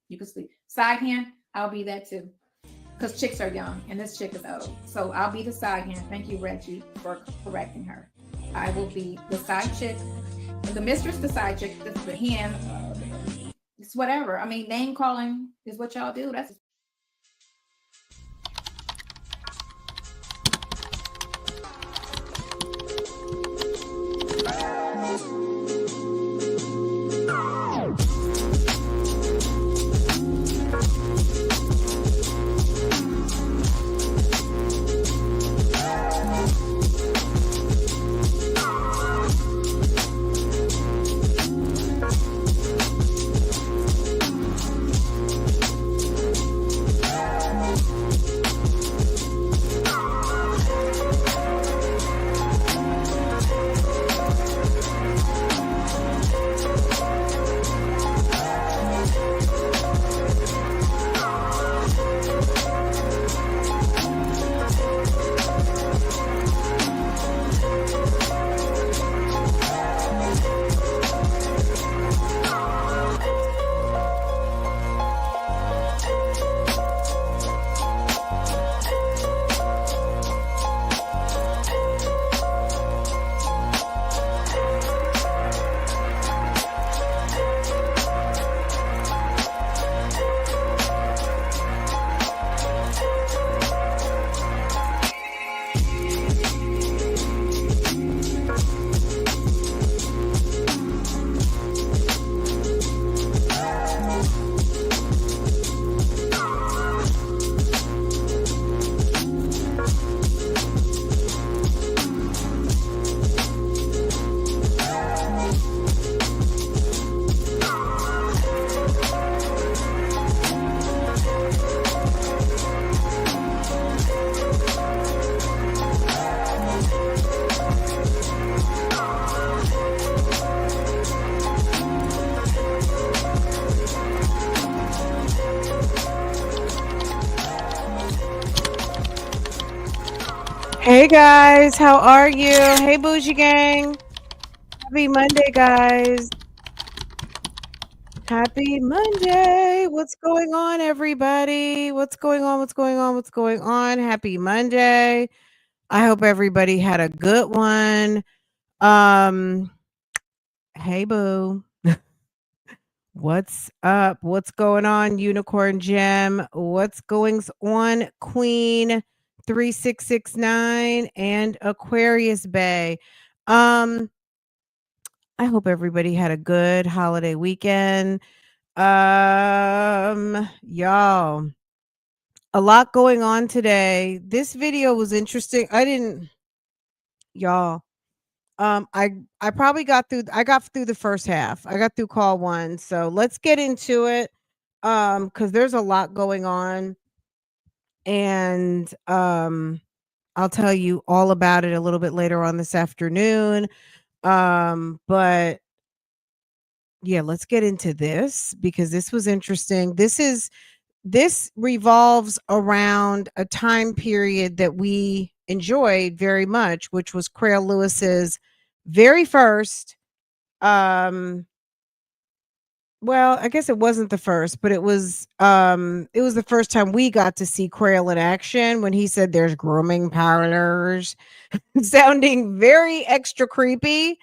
You can sleep. Side hand, I'll be that too. Because chicks are young and this chick is old. So I'll be the side hand. Thank you, Reggie, for correcting her. I will be the side chick, the mistress, the side chick, the hand. It's whatever. I mean, name calling is what y'all do. That's Hey guys, how are you? Hey Bougie Gang. Happy Monday, guys. Happy Monday. What's going on, everybody? What's going on? What's going on? What's going on? Happy Monday. I hope everybody had a good one. Hey boo. What's up? What's going on, Unicorn Gem? What's going on, Queen 3669 and Aquarius Bay? I hope everybody had a good holiday weekend. Y'all, a lot going on today. This video was interesting. Y'all. I probably got through the first half. I got through call 1. So let's get into it. Cuz there's a lot going on, and I'll tell you all about it a little bit later on this afternoon. But yeah, let's get into this because this was interesting. This revolves around a time period that we enjoyed very much, which was Crail Lewis's very first well, I guess it wasn't the first, but it was the first time we got to see Crail in action when he said there's grooming parlors, sounding very extra creepy.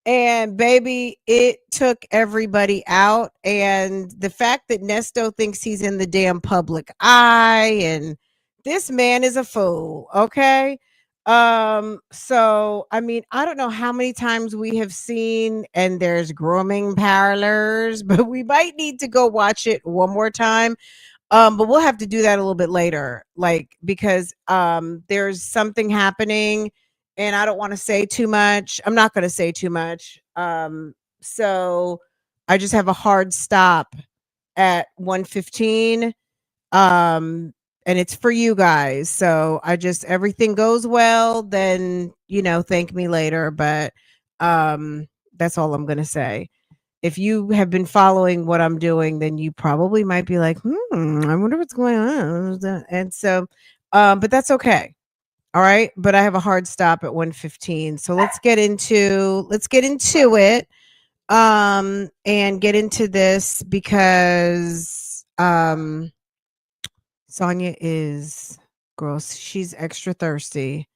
And baby, it took everybody out. And the fact that Nesto thinks he's in the damn public eye, and this man is a fool. Okay. So I mean, I don't know how many times we have seen and there's grooming parlors, but we might need to go watch it one more time. But we'll have to do that a little bit later, like because there's something happening and I don't want to say too much. I'm not going to say too much. So I just have a hard stop at 1:15. And it's for you guys. So everything goes well, then, thank me later. But that's all I'm going to say. If you have been following what I'm doing, then you probably might be like, I wonder what's going on. And so, but that's okay. All right. But I have a hard stop at 1:15. So let's get into it. And get into this because Sonya is gross. She's extra thirsty.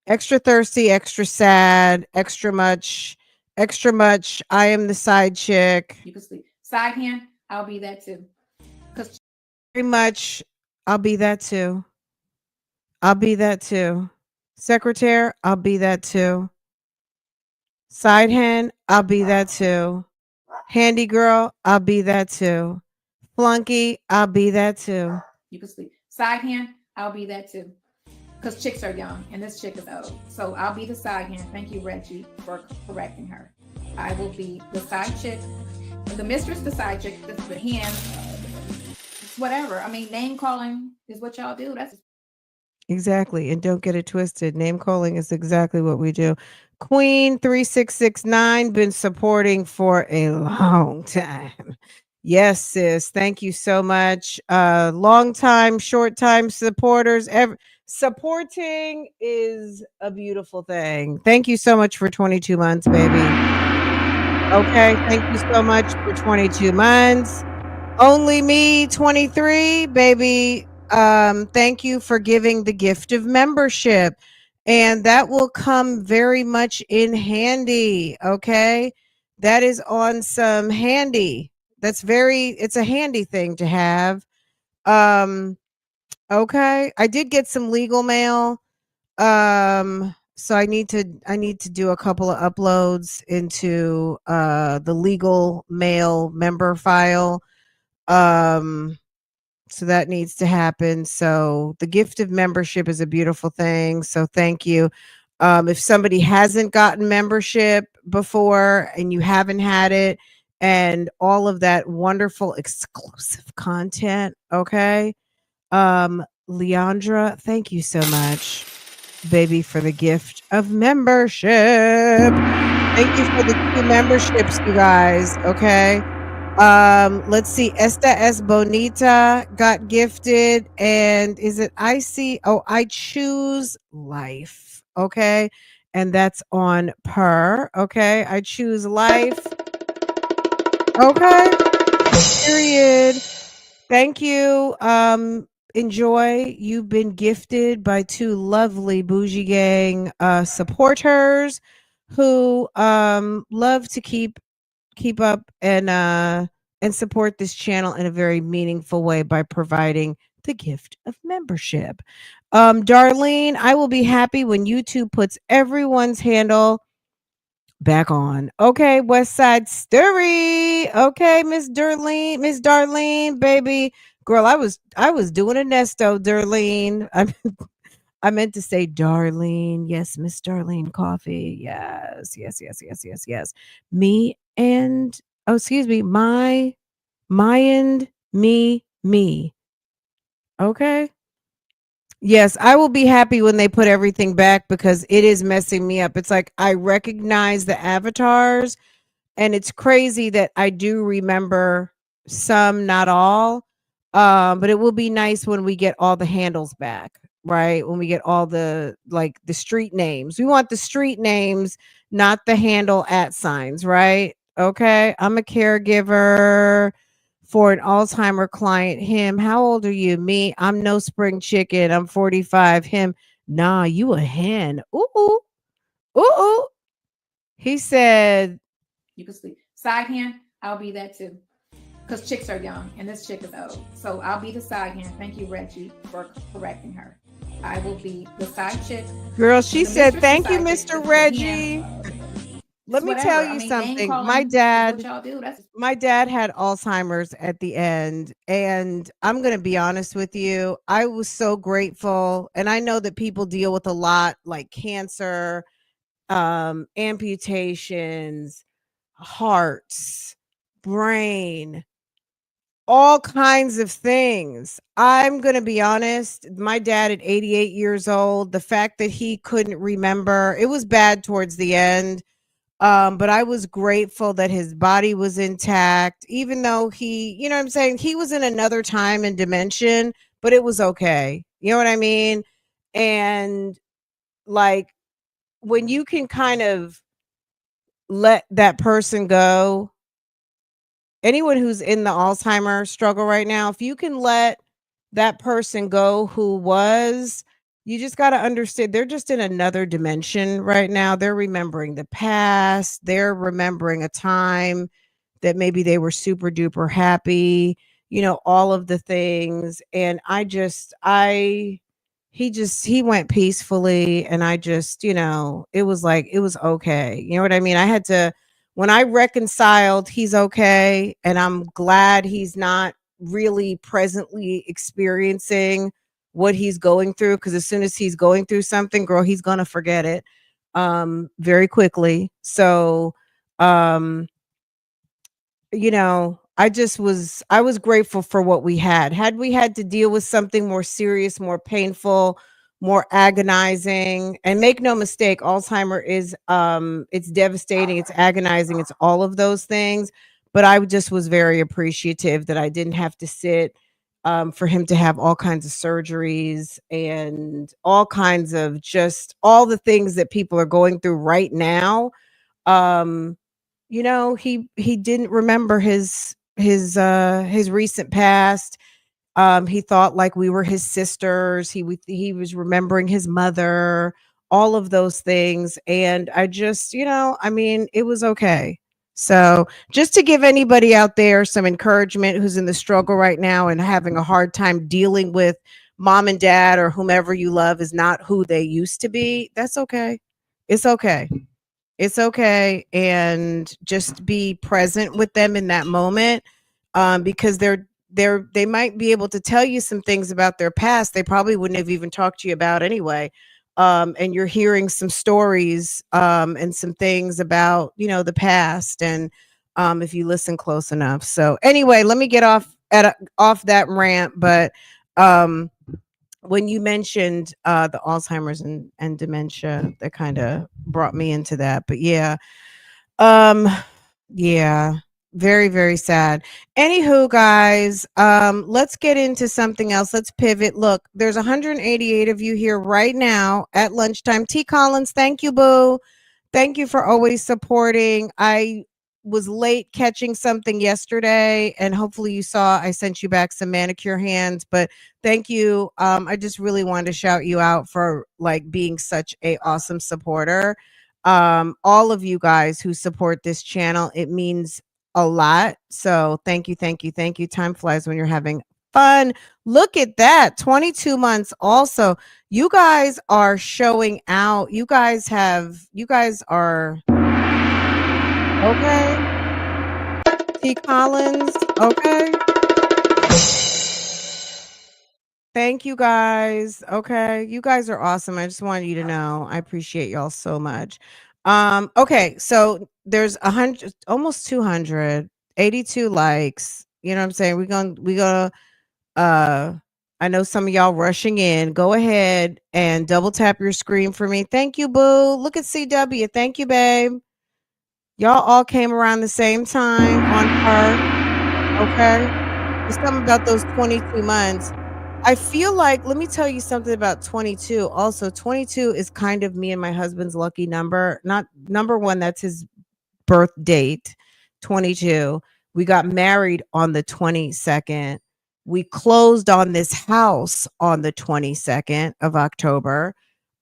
Extra thirsty, extra sad, extra much, extra much. I am the side chick. You can sleep. Side hand, I'll be that too. Cause Very much. I'll be that too. I'll be that too. Secretary, I'll be that too. Side hand, I'll be that too. Handy girl, I'll be that too. Flunky, I'll be that too. you can sleep. Side hand, I'll be that too. Because chicks are young and this chick is old. So I'll be the side hand. Thank you, Reggie, for correcting her. I will be the side chick. The mistress, the side chick, the hand, it's whatever. I mean, name calling is what y'all do. That's Exactly. And don't get it twisted. Name calling is exactly what we do. Queen 3669 been supporting for a long time. Yes, sis. Thank you so much. Long time, short time supporters. Supporting is a beautiful thing. Thank you so much for 22 months, baby. Okay. Thank you so much for 22 months. Only me 23, baby. Thank you for giving the gift of membership. And that will come very much in handy. Okay. That is on some handy. It's a handy thing to have. Okay. I did get some legal mail. So I need to do a couple of uploads into the legal mail member file. So that needs to happen. So the gift of membership is a beautiful thing. So thank you. If somebody hasn't gotten membership before and you haven't had it and all of that wonderful exclusive content, okay? Leandra, thank you so much, baby, for the gift of membership. Thank you for the 2 memberships, you guys, okay? Let's see. Esta S Bonita got gifted, and is it I see? Oh, I choose life. Okay. And that's on per. Okay. I choose life. Okay. Period. Thank you. Enjoy. You've been gifted by 2 lovely bougie gang supporters who love to keep up and support this channel in a very meaningful way by providing the gift of membership. Darlene, I will be happy when YouTube puts everyone's handle back on. Okay, West Side Story. Okay, Miss Darlene, baby. Girl, I was doing a Nesto, Darlene. I meant to say Darlene. Yes, Miss Darlene Coffee. Yes, yes, yes, yes, yes, yes. Me and oh, excuse me, my and me. Okay. Yes, I will be happy when they put everything back because it is messing me up. It's like I recognize the avatars. And it's crazy that I do remember some, not all. But it will be nice when we get all the handles back, right? When we get all the street names. We want the street names, not the handle at signs, right? Okay. I'm a caregiver for an Alzheimer client. Him, how old are you? Me, I'm no spring chicken. I'm 45. Him, nah, you a hen. Ooh, ooh. He said, you can sleep. Side hand, I'll be that too. Because chicks are young and this chick is old. So I'll be the side hand. Thank you, Reggie, for correcting her. I will be the side chick. girl, she The said, mistress, the thank you, side chick, Mr. the Reggie. hand. Let It's me tell whatever. I you mean, name something. calling My is what dad, y'all do. That's my dad had Alzheimer's at the end. And I'm going to be honest with you. I was so grateful. And I know that people deal with a lot like cancer, amputations, hearts, brain, all kinds of things. I'm going to be honest. My dad at 88 years old, the fact that he couldn't remember, it was bad towards the end. But I was grateful that his body was intact, even though you know what I'm saying? He was in another time and dimension, but it was okay. You know what I mean? And like when you can kind of let that person go anyone who's in the Alzheimer struggle right now, if you can let that person go who was, you just got to understand they're just in another dimension right now. They're remembering the past, they're remembering a time that maybe they were super duper happy, all of the things. And he went peacefully, and I just, it was like, it was okay. You know what I mean? I had to, when I reconciled, he's okay. And I'm glad he's not really presently experiencing what he's going through. Cause as soon as he's going through something, girl, he's going to forget it very quickly. So, um, I was grateful for what we had. Had we had to deal with something more serious, more painful, more agonizing, and make no mistake, Alzheimer is it's devastating, it's agonizing, it's all of those things. But I just was very appreciative that I didn't have to sit for him to have all kinds of surgeries and all kinds of just all the things that people are going through right now. um he didn't remember his recent past. He thought like we were his sisters. He was remembering his mother, all of those things. And I just, I mean, it was okay. So just to give anybody out there some encouragement who's in the struggle right now and having a hard time dealing with mom and dad or whomever you love is not who they used to be, that's okay. It's okay. It's okay, and just be present with them in that moment, because they might be able to tell you some things about their past they probably wouldn't have even talked to you about anyway. And you're hearing some stories and some things about the past, and if you listen close enough. So anyway, let me get off that rant. But um when you mentioned the Alzheimer's and dementia, that kind of brought me into that. But yeah, um, yeah, very, very sad. Anywho, guys, let's get into something else. Let's pivot. Look, there's 188 of you here right now at lunchtime. T. Collins, thank you, boo. Thank you for always supporting. I was late catching something yesterday, and hopefully you saw I sent you back some manicure hands, but thank you. I just really wanted to shout you out for like being such a awesome supporter. All of you guys who support this channel, it means a lot. So thank you, thank you, thank you. Time flies when you're having fun. Look at that. 22 months also. You guys are showing out. You guys are okay. T. Collins, okay. Thank you guys. Okay. You guys are awesome. I just wanted you to know. I appreciate y'all so much. Okay, so there's 100, almost 282 likes. You know what I'm saying? We gonna I know some of y'all rushing in. Go ahead and double tap your screen for me. Thank you, boo. Look at CW. Thank you, babe. Y'all all came around the same time on her. Okay. There's something about those 22 months. I feel like, let me tell you something about 22. Also, 22 is kind of me and my husband's lucky number. Not number one, that's his birth date, 22. We got married on the 22nd. We closed on this house on the 22nd of October.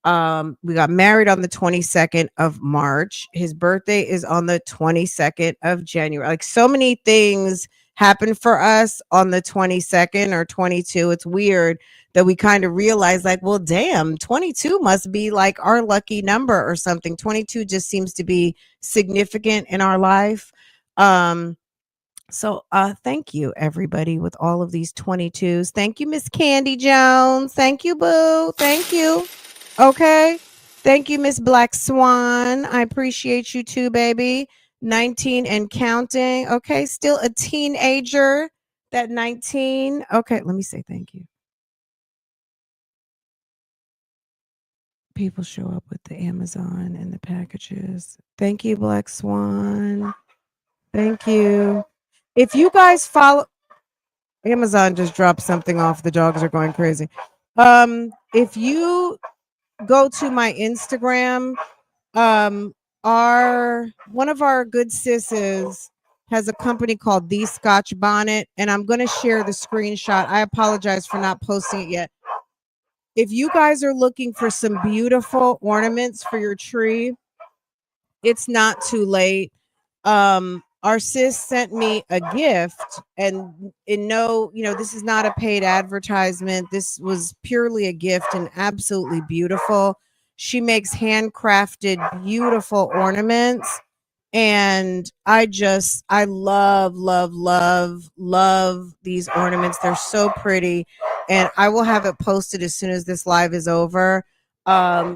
We got married on the 22nd of March. His birthday is on the 22nd of January. Like, so many things happened for us on the 22nd or 22. It's weird that we kind of realize, like, well, damn, 22 must be like our lucky number or something. 22 just seems to be significant in our life. So thank you, everybody, with all of these 22s. Thank you, Miss Candy Jones. Thank you, boo. Thank you. Okay. Thank you, Miss Black Swan. I appreciate you too, baby. 19 and counting. Okay. Still a teenager. That 19. Okay. Let me say thank you. People show up with the Amazon and the packages. Thank you, Black Swan. Thank you. If you guys follow, Amazon just dropped something off. The dogs are going crazy. If you go to my Instagram, our one of our good sisses has a company called The Scotch Bonnet, and I'm going to share the screenshot. I apologize for not posting it yet. If you guys are looking for some beautiful ornaments for your tree, it's not too late. Our sis sent me a gift, and in no, this is not a paid advertisement. This was purely a gift and absolutely beautiful. She makes handcrafted beautiful ornaments, and I love these ornaments. They're so pretty, and I will have it posted as soon as this live is over.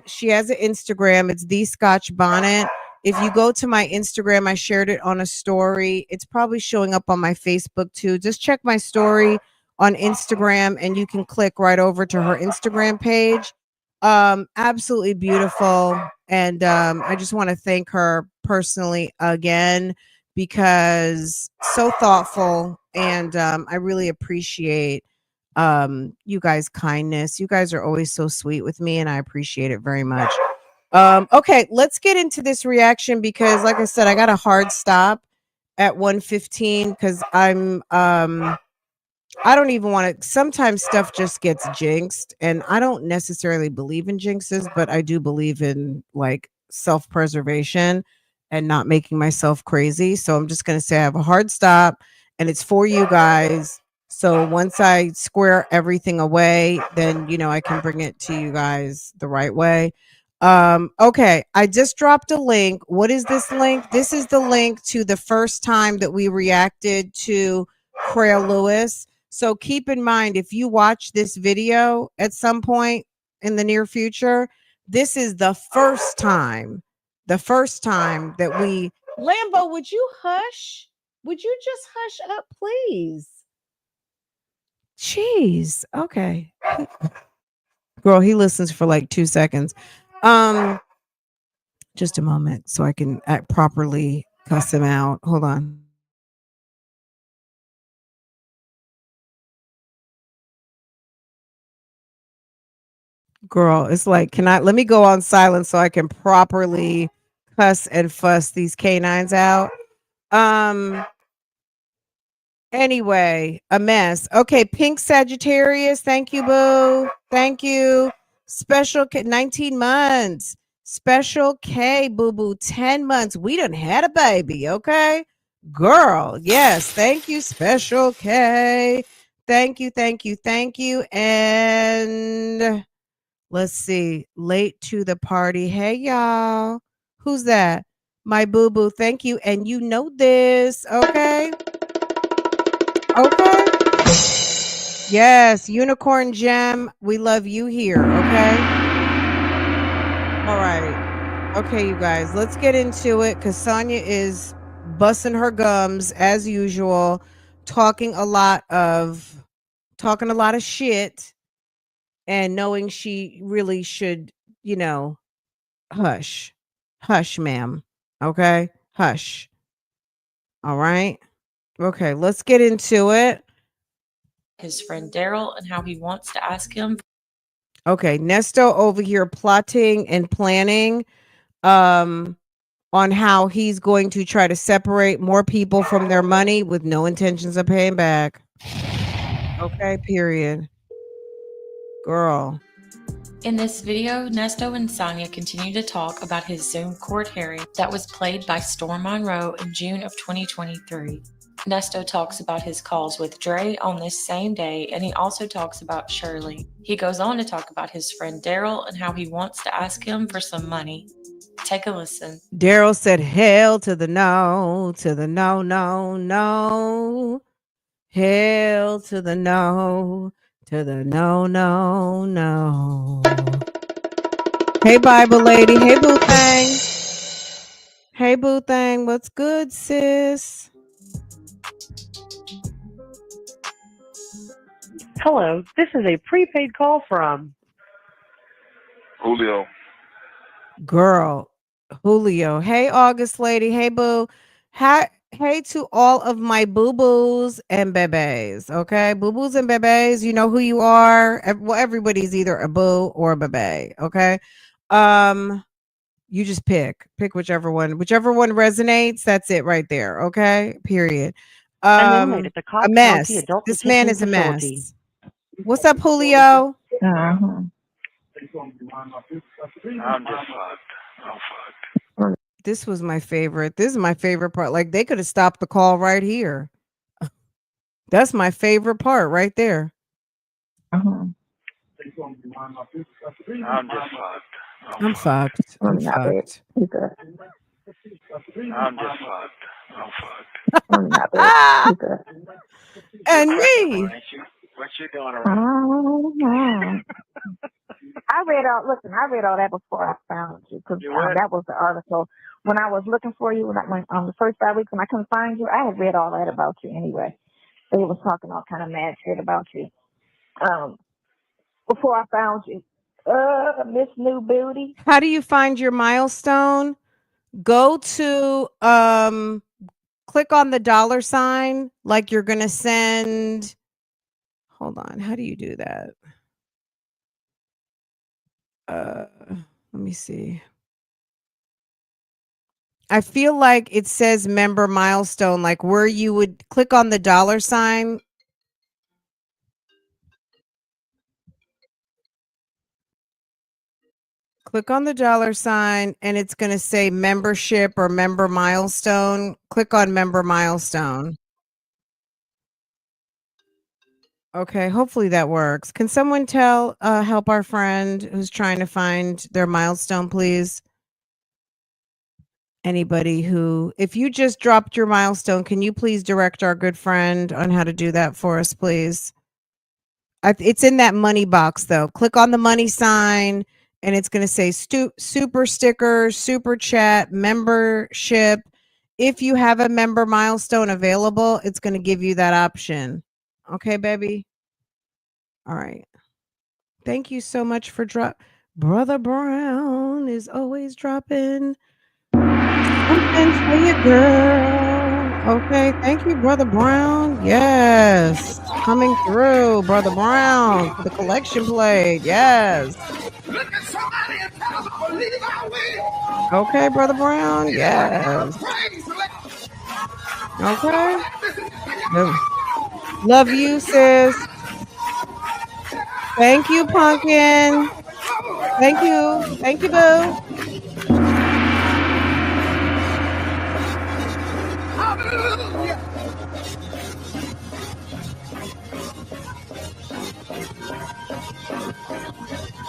She has an Instagram. It's The Scotch Bonnet. If you go to my Instagram, I shared it on a story. It's probably showing up on my Facebook too. Just check my story on Instagram and you can click right over to her Instagram page. Absolutely beautiful. And I just want to thank her personally again, because so thoughtful, and I really appreciate you guys' kindness. You guys are always so sweet with me, and I appreciate it very much. Okay, let's get into this reaction, because like I said, I got a hard stop at 1:15 because I don't even want to. Sometimes stuff just gets jinxed, and I don't necessarily believe in jinxes, but I do believe in like self-preservation and not making myself crazy. So I'm just going to say I have a hard stop, and it's for you guys. So once I square everything away, then I can bring it to you guys the right way. Okay, I just dropped a link. What is this link? This is the link to the first time that we reacted to Craig Lewis. So keep in mind, if you watch this video at some point in the near future, this is the first time that we. Lambo, would you hush? Would you just hush up, please? Jeez. Okay. Girl, he listens for like 2 seconds. Just a moment so I can properly cuss him out. Hold on. Girl, it's like, let me go on silent so I can properly cuss and fuss these canines out. Anyway, a mess. Okay, Pink Sagittarius. Thank you, boo. Thank you. Special K, 19 months. Special K, boo boo, 10 months. We done had a baby, okay? Girl, yes. Thank you, Special K. Thank you, thank you, thank you. And let's see. Late to the party. Hey, y'all. Who's that? My boo boo. Thank you. And you know this, okay? Okay. Yes, Unicorn Gem. We love you here. Okay. All right. Okay, you guys, let's get into it, because Sonya is busting her gums as usual, talking a lot of shit, and knowing she really should, hush. Hush, ma'am. Okay? Hush. All right. Okay, let's get into it. His friend Daryl and how he wants to ask him. Okay, Nesto over here plotting and planning on how he's going to try to separate more people from their money with no intentions of paying back. Okay, period. Girl. In this video, Nesto and Sonya continue to talk about his Zoom court hearing that was played by Storm Monroe in June of 2023. Nesto talks about his calls with Dre on this same day, and he also talks about Shirley. He goes on to talk about his friend Daryl and how he wants to ask him for some money. Take a listen. Daryl said, hell to the no, to the no, no, no. Hell to the no, to the no, no, no. Hey, Bible lady. Hey, Boo Thang. Hey, Boo Thang. What's good, sis? Hello, this is a prepaid call from Julio. Girl, Julio. Hey, August lady. Hey, boo. Hey to all of my boo-boos and bebes. Okay, boo-boos and bebes, you know who you are. Well, everybody's either a boo or a bebe. Okay. You just pick whichever one resonates. That's it right there. Okay. Period. Eliminated the A Cobb County mess. Adult This man Detention is a Facility. mess. What's up, Julio? Uh-huh. I'm just fucked. I'm fucked. This was my favorite. This is my favorite part. Like they could have stopped the call right here. That's my favorite part right there. Uh-huh. I'm just fucked. I'm fucked. I'm Not bad. fucked. You good. I'm just fucked. I'm fucked. Not bad. Ah, You good. and What me. you doing around? I read all that before I found you because You what? that was the article. When I was looking for you, when the first 5 weeks when I couldn't find you, I had read all that about you anyway. They was talking all kind of mad shit about you. Before I found you, Miss New Booty. How do you find your milestone? Go to click on the $sign like you're gonna send. Hold on, how do you do that? Let me see. I feel like it says member milestone, like where you would click on the $sign. Click on the $sign and it's going to say membership or member milestone. Click on member milestone. Okay, hopefully that works. Can someone help our friend who's trying to find their milestone, please? Anybody who, if you just dropped your milestone, can you please direct our good friend on how to do that for us, please? It's in that money box though. Click on the money sign and it's going to say super sticker, super chat, membership. If you have a member milestone available, it's going to give you that option. Okay, baby. All right. Thank you so much for Brother Brown is always dropping something for you, girl. Okay. Thank you, Brother Brown. Yes. Coming through, Brother Brown, for the collection plate. Yes. Look at somebody and tell them I believe I will. Okay, Brother Brown. Yes. Okay. Love you, sis. Thank you, Pumpkin. Thank you. Thank you, Boo. Hallelujah.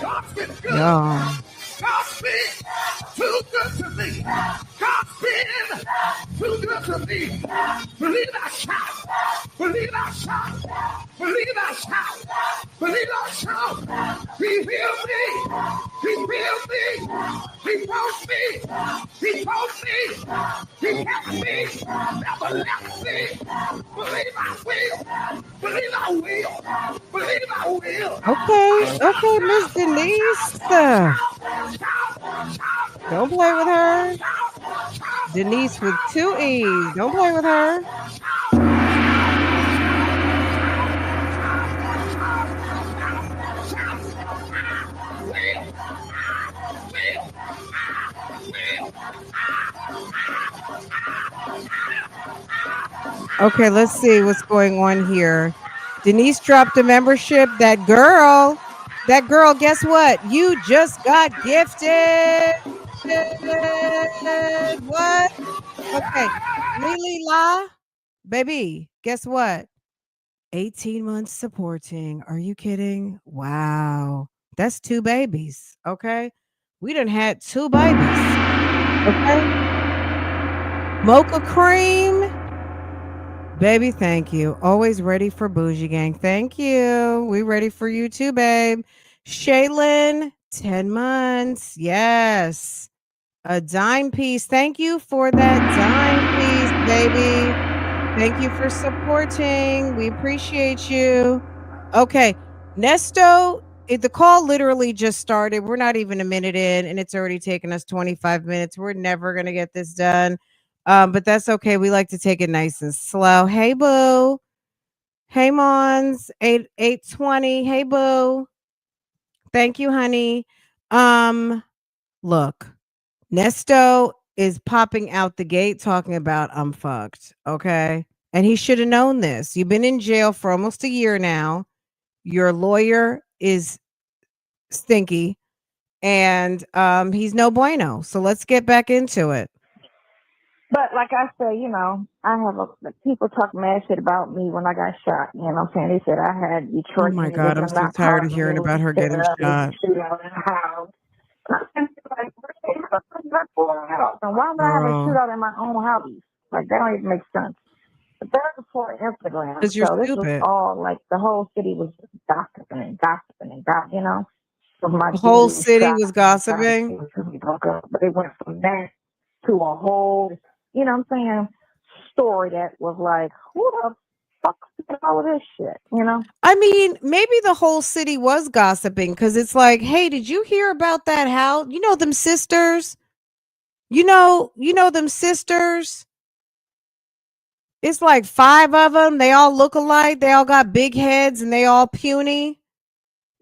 God's been good. Yeah. God's been too good to me. God's been too good to me. Believe I shout. Believe I shout. Believe I shout. Believe I shout. He healed me. He healed me. He broke me. He told me. He kept me. Never left me. Believe I will. Believe I will. Believe I will. Okay, Miss Denise. Don't play with her. Denise with 2 E's. Don't play with her. Okay, let's see what's going on here. Denise dropped a membership. That girl, guess what? You just got gifted. What? Okay. Lily La, baby, guess what? 18 months supporting. Are you kidding? Wow. That's 2 babies. Okay. We done had 2 babies. Okay. Mocha cream. Baby, thank you. Always ready for Bougie Gang. Thank you. We ready for you too, babe. Shaylin, 10 months. Yes. A dime piece. Thank you for that dime piece, baby. Thank you for supporting. We appreciate you. Okay. Nesto, the call literally just started. We're not even a minute in, and it's already taken us 25 minutes. We're never going to get this done. But that's okay. We like to take it nice and slow. Hey, boo. Hey, Mons. 820. Hey, boo. Thank you, honey. Look, Nesto is popping out the gate talking about I'm fucked. Okay. And he should have known this. You've been in jail for almost a year now. Your lawyer is stinky and he's no bueno. So let's get back into it. But like I said, people talk mad shit about me when I got shot. You know what I'm saying? They said I had Oh Detroit my niggas God, I'm and so not tired of calling hearing me. about her getting shot. Shoot out in the house. And why would I have a Girl, shootout in my own house? Like, that don't even make sense. But that was before Instagram. because you're So this was stupid. all like the whole city was gossiping and gossiping and gossiping, you know? So my The whole dude was city shot was and he gossiping. broke up. But it went from that to a whole, you know what I'm saying, story that was like, who the fuck did all of this shit, you know? I mean, maybe the whole city was gossiping because it's like, hey, did you hear about that house? You know them sisters? You know them sisters? It's like 5 of them. They all look alike. They all got big heads and they all puny.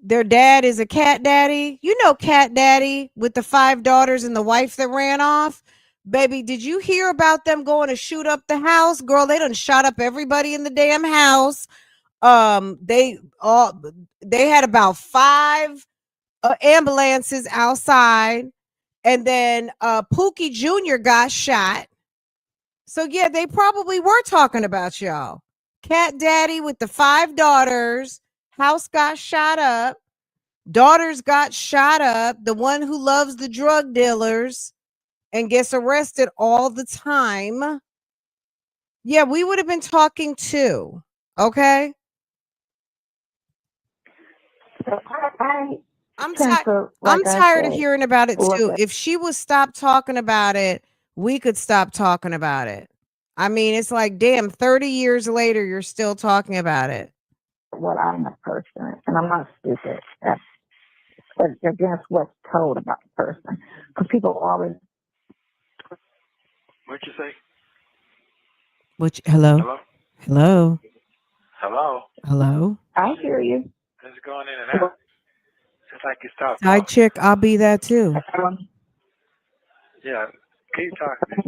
Their dad is a cat daddy. You know cat daddy with the 5 daughters and the wife that ran off. Baby, did you hear about them going to shoot up the house? Girl, they done shot up everybody in the damn house. They had about 5 ambulances outside, and then Pookie Jr. got shot. So yeah, they probably were talking about y'all. Cat daddy with the 5 daughters, house got shot up, daughters got shot up, the one who loves the drug dealers and gets arrested all the time. Yeah, we would have been talking too. Okay? So I I'm tend tired. to, I'm like I tired of said, hearing about it look too. at If she would stop talking about it, we could stop talking about it. I mean, it's like, damn, 30 years later, you're still talking about it. what I'm a person, and I'm not stupid. That's against what's told about the person. Because people always What you say? Hello? Hello? Hello? Hello? Hello? I hear you. It's going in and out. It's like you stop Side talking. chick, I'll be that too. Yeah, keep talking.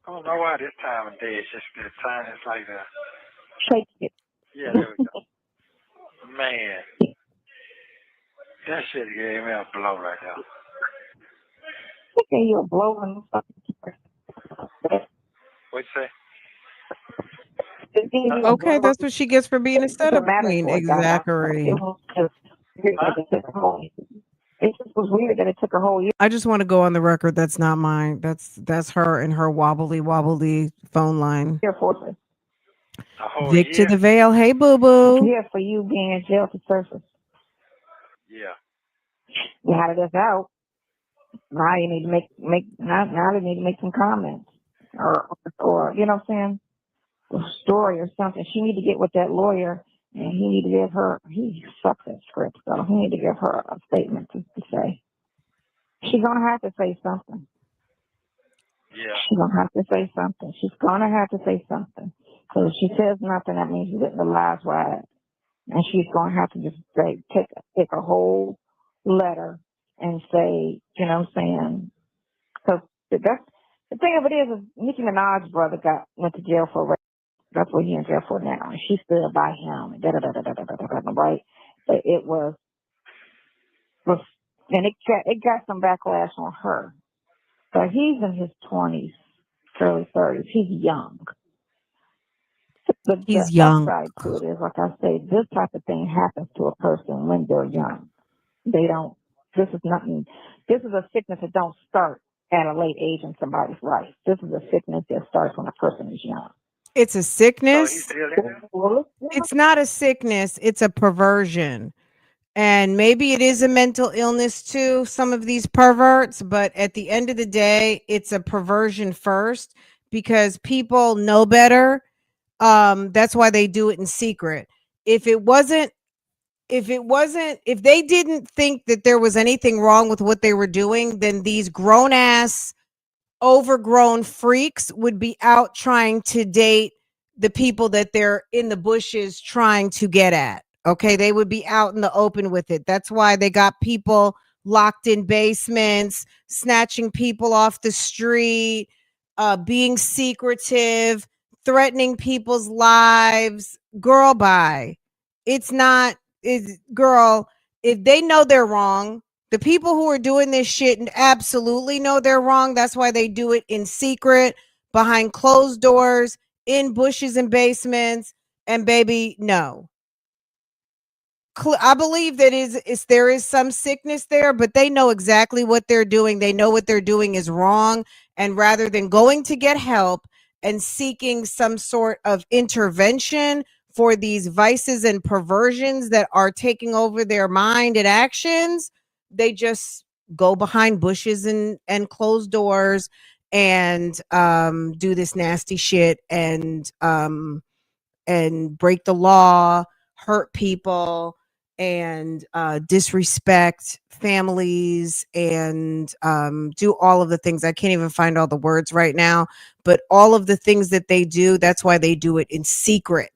I don't know why this time of day it's just the time. It's like Shake it. yeah, there we go. Man, that shit gave me a blow right now. Okay, you're blowing. What you say? Okay, that's what she gets for being a setup queen. Exactly. It just was weird that it took a whole year. I just want to go on the record. That's not mine. That's her and her wobbly phone line. For it. A whole Vic to year? the veil. Hey, boo boo. Yeah, for you being in jail to surface. Yeah. You had this out. Now you need to now they need to make some comments or you know what I'm saying, a story or something. She need to get with that lawyer and he need to give her. He sucks at scripts, so he need to give her a statement to say. She's gonna have to say something. Yeah. She's gonna have to say something. She's gonna have to say something. So if she says nothing, that means she's getting the lies right. And she's gonna have to just say take a whole letter and say, you know what I'm saying? Because that's the thing of it is Nicki Minaj's brother went to jail for rape. That's what he's in jail for now. And she stood by him. Right? But it was and it got some backlash on her. But he's in his 20s, early 30s. He's young. The He's young. upside to it is, like I say, this type of thing happens to a person when they're young. They don't. This is nothing. This is a sickness that don't start at a late age in somebody's life. This is a sickness that starts when a person is young. It's a So sickness. he's still in there? It's not a sickness. It's a perversion. And maybe it is a mental illness too, some of these perverts, but at the end of the day, it's a perversion first because people know better. That's why they do it in secret. If they didn't think that there was anything wrong with what they were doing, then these grown ass overgrown freaks would be out trying to date the people that they're in the bushes trying to get at. Okay, they would be out in the open with it. That's why they got people locked in basements, snatching people off the street, being secretive, threatening people's lives. Girl, bye. It's not, girl, if they know they're wrong, the people who are doing this shit absolutely know they're wrong. That's why they do it in secret, behind closed doors, in bushes and basements. And baby, no. I believe that there is some sickness there, but they know exactly what they're doing. They know what they're doing is wrong. And rather than going to get help and seeking some sort of intervention for these vices and perversions that are taking over their mind and actions, they just go behind bushes and close doors and do this nasty shit and break the law, hurt people, and disrespect families, and do all of the things. I can't even find all the words right now, but all of the things that they do, that's why they do it in secret.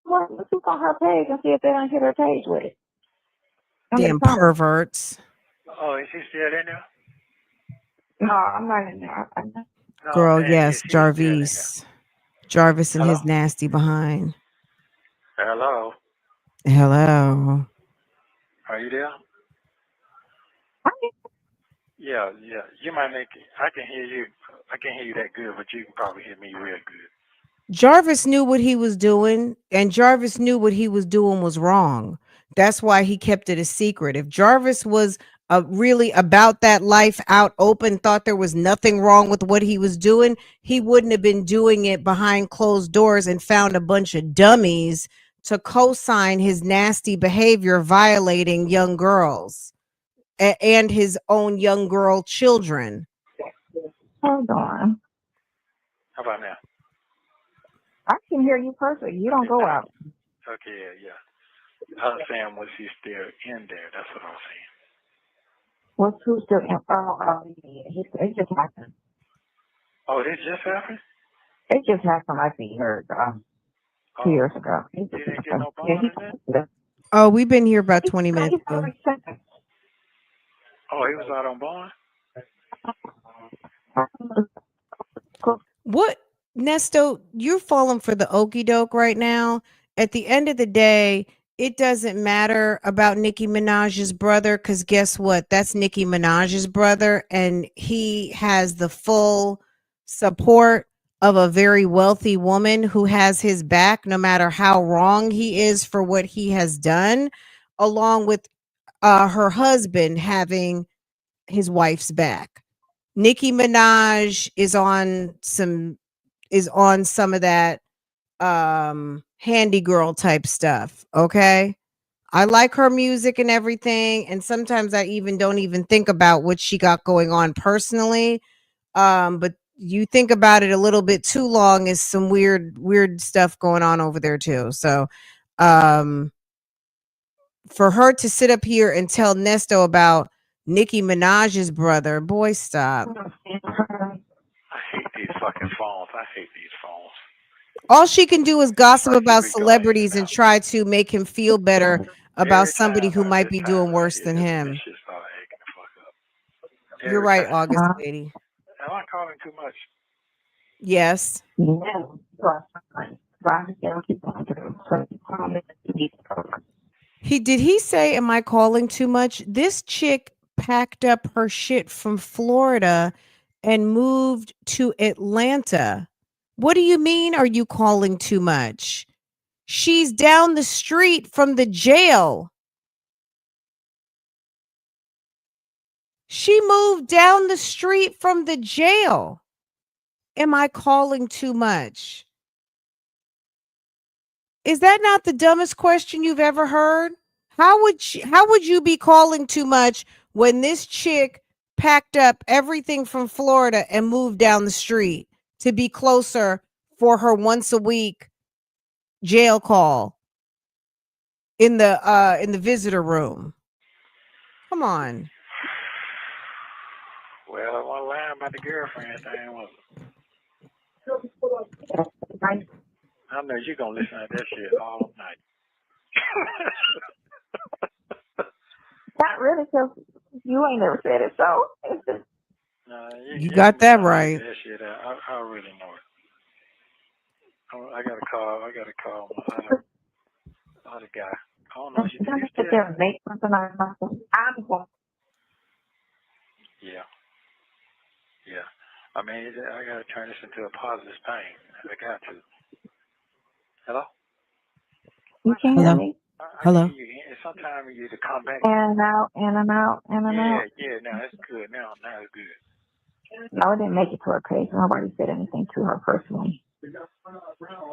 Well, let's look on her page and see if they don't hit her page with it. Damn perverts. Oh, is he still in there? No, I'm not in there. No, Girl, man, yes, he's still in there. Jarvis and Hello? his nasty behind. Hello? Hello. Are you there? Yeah. You might make it. I can hear you. I can't hear you that good, but you can probably hear me real good. Jarvis knew what he was doing, and Jarvis knew what he was doing was wrong. That's why he kept it a secret. If Jarvis was really about that life out open, thought there was nothing wrong with what he was doing, he wouldn't have been doing it behind closed doors and found a bunch of dummies to co-sign his nasty behavior, violating young girls and his own young girl children. Hold on. How about now? I can hear you perfect. You don't go out. Okay, yeah. I was saying, was he still in there? That's what I was saying. What's who's still in? It just happened. Oh, this just happened? It just happened. I see her 2 years ago. You didn't get no bond in that? Oh, we've been here about 20 minutes ago. Oh, he was out on bond? What, Nesto, you're falling for the okie doke right now. At the end of the day, it doesn't matter about Nicki Minaj's brother, because guess what? That's Nicki Minaj's brother, and he has the full support of a very wealthy woman who has his back no matter how wrong he is for what he has done, along with her husband having his wife's back. Nicki Minaj is on some of that handy girl type stuff, okay? I like her music and everything, and sometimes I even don't even think about what she got going on personally. But you think about it a little bit too long, is some weird stuff going on over there too. So for her to sit up here and tell Nesto about Nicki Minaj's brother, boy, stop. I hate these fucking phones. I hate these phones. All she can do is gossip Like, about here we go. celebrities and try to make him feel better about Every somebody time who I might just be time doing I worse hit than this, him. this shit start acting the fuck up. You're Every right, time. August lady. Am I calling too much? Yes. No. He say, am I calling too much? This chick packed up her shit from Florida and moved to Atlanta. What do you mean, are you calling too much? She's down the street from the jail. She moved down the street from the jail. Am I calling too much? Is that not the dumbest question you've ever heard? How would you be calling too much when this chick packed up everything from Florida and moved down the street to be closer for her once a week jail call in the visitor room? Come on. Well, I wasn't lying about the girlfriend thing, was it? I know you're going to listen to that shit all night. Not really, because you ain't never said it, so it's just, No, You you got can that figure right. that shit out. I really know it. I gotta call my other guy. I don't know. I'm You gonna sit still? there and make something out of myself. I'm going. Yeah. Yeah. I mean, I gotta turn this into a positive thing. I got to. Hello? You can't hear Hello? me? I can Hello? hear you. Sometimes you need to come back. In and out, in and out, in and out. Yeah. Now it's good. Now it's good. No, it didn't make it to her page. Nobody said anything to her personally.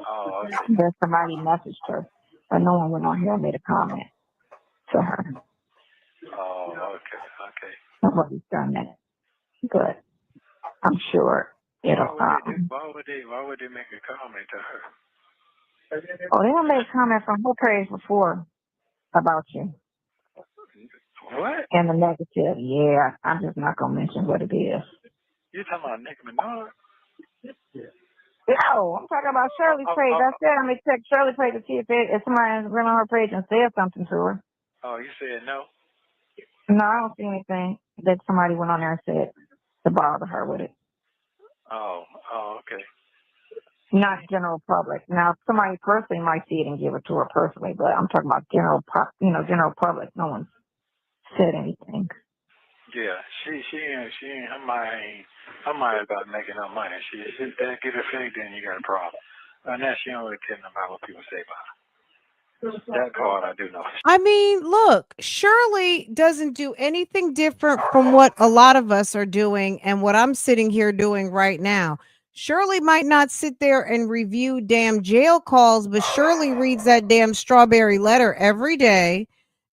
Oh, okay. There's somebody messaged her, but no one went on here and made a comment to her. Oh, okay. Nobody's done that. Good. I'm sure it'll. Why would they make a comment to her? Oh, they don't make a comment from her page before about you What? and the negative. Yeah, I'm just not gonna mention what it is. You talking about Nick Minaj? No, I'm talking about Shirley's page. I said I'm gonna check Shirley's page to see if somebody went on her page and said something to her. Oh, you said no? No, I don't see anything that somebody went on there and said to bother her with it. Oh, okay. Not general public. Now, somebody personally might see it and give it to her personally, but I'm talking about general public. No one said anything. Yeah, she ain't her mind about making her money. She sit there, get her fake, then you got a problem. And that she don't really care about what people say about her. That part I do know. I mean, look, Shirley doesn't do anything different from what a lot of us are doing and what I'm sitting here doing right now. Shirley might not sit there and review damn jail calls, but Shirley reads that damn strawberry letter every day.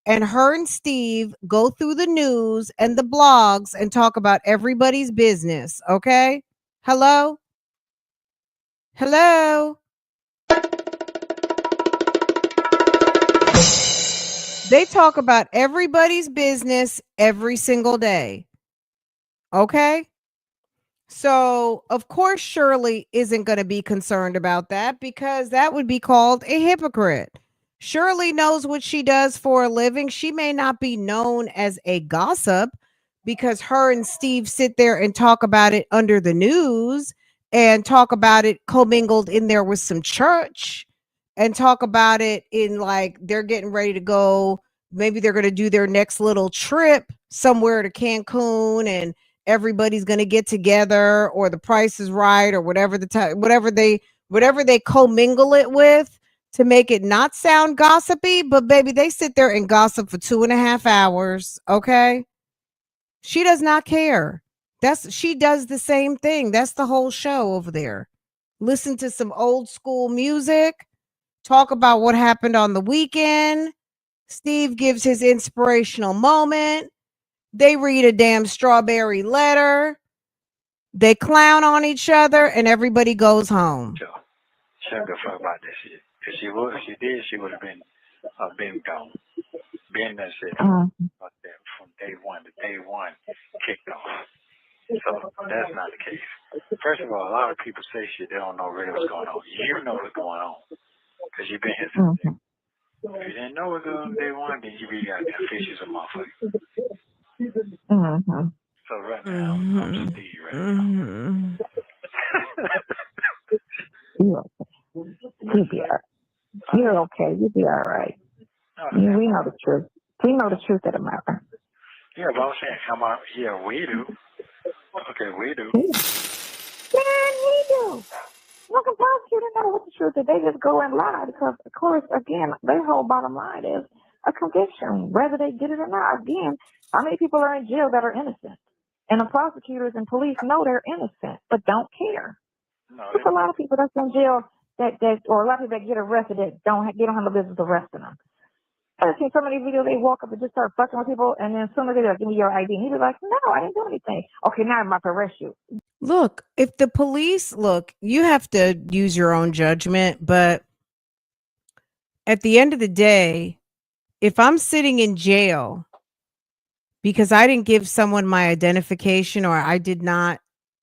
And her and Steve go through the news and the blogs and talk about everybody's business. Okay. Hello. Hello. They talk about everybody's business every single day. Okay. So, of course, Shirley isn't going to be concerned about that because that would be called a hypocrite. Shirley knows what she does for a living. She may not be known as a gossip because her and Steve sit there and talk about it under the news and talk about it commingled in there with some church and talk about it in like they're getting ready to go. Maybe they're going to do their next little trip somewhere to Cancun and everybody's going to get together or the price is right or whatever whatever they commingle it with to make it not sound gossipy. But baby, they sit there and gossip for 2.5 hours. Okay. She does not care. She does the same thing. That's the whole show over there. Listen to some old school music, talk about what happened on the weekend. Steve gives his inspirational moment. They read a damn strawberry letter. They clown on each other and everybody goes home. So, she don't give a fuck about that shit. If she did, she would have been gone. Been that shit from day one to day one kicked off. So that's not the case. First of all, a lot of people say shit they don't know really what's going on. You know what's going on because you've been here since day. If you didn't know what's going on day one, then you be out there fishes a motherfucker. So right now, I'm Steve right now. You'll be all right. You're okay. You'll be all right. We know the truth. We know the truth of the matter. Yeah, but I'm saying, yeah, we do. Okay, we do. Man, we do. Look, a prosecutor know what the truth is. They just go and lie because, of course, again, their whole bottom line is a conviction, whether they get it or not. Again, how many people are in jail that are innocent? And the prosecutors and police know they're innocent, but don't care. No, There's a lot of people that's in jail or a lot of people that get arrested that they don't have the business arresting them. I've seen so many videos, they walk up and just start fucking with people, and then as soon as they're like, give me your ID, and he'd be like, no, I didn't do anything. Okay, now I'm about to arrest you. Look, if the police you have to use your own judgment, but at the end of the day, if I'm sitting in jail because I didn't give someone my identification or I did not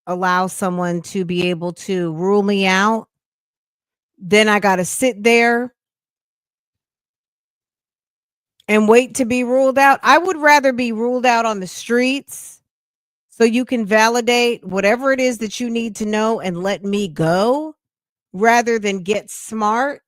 allow someone to be able to rule me out, then I got to sit there and wait to be ruled out. I would rather be ruled out on the streets so you can validate whatever it is that you need to know and let me go, rather than get smart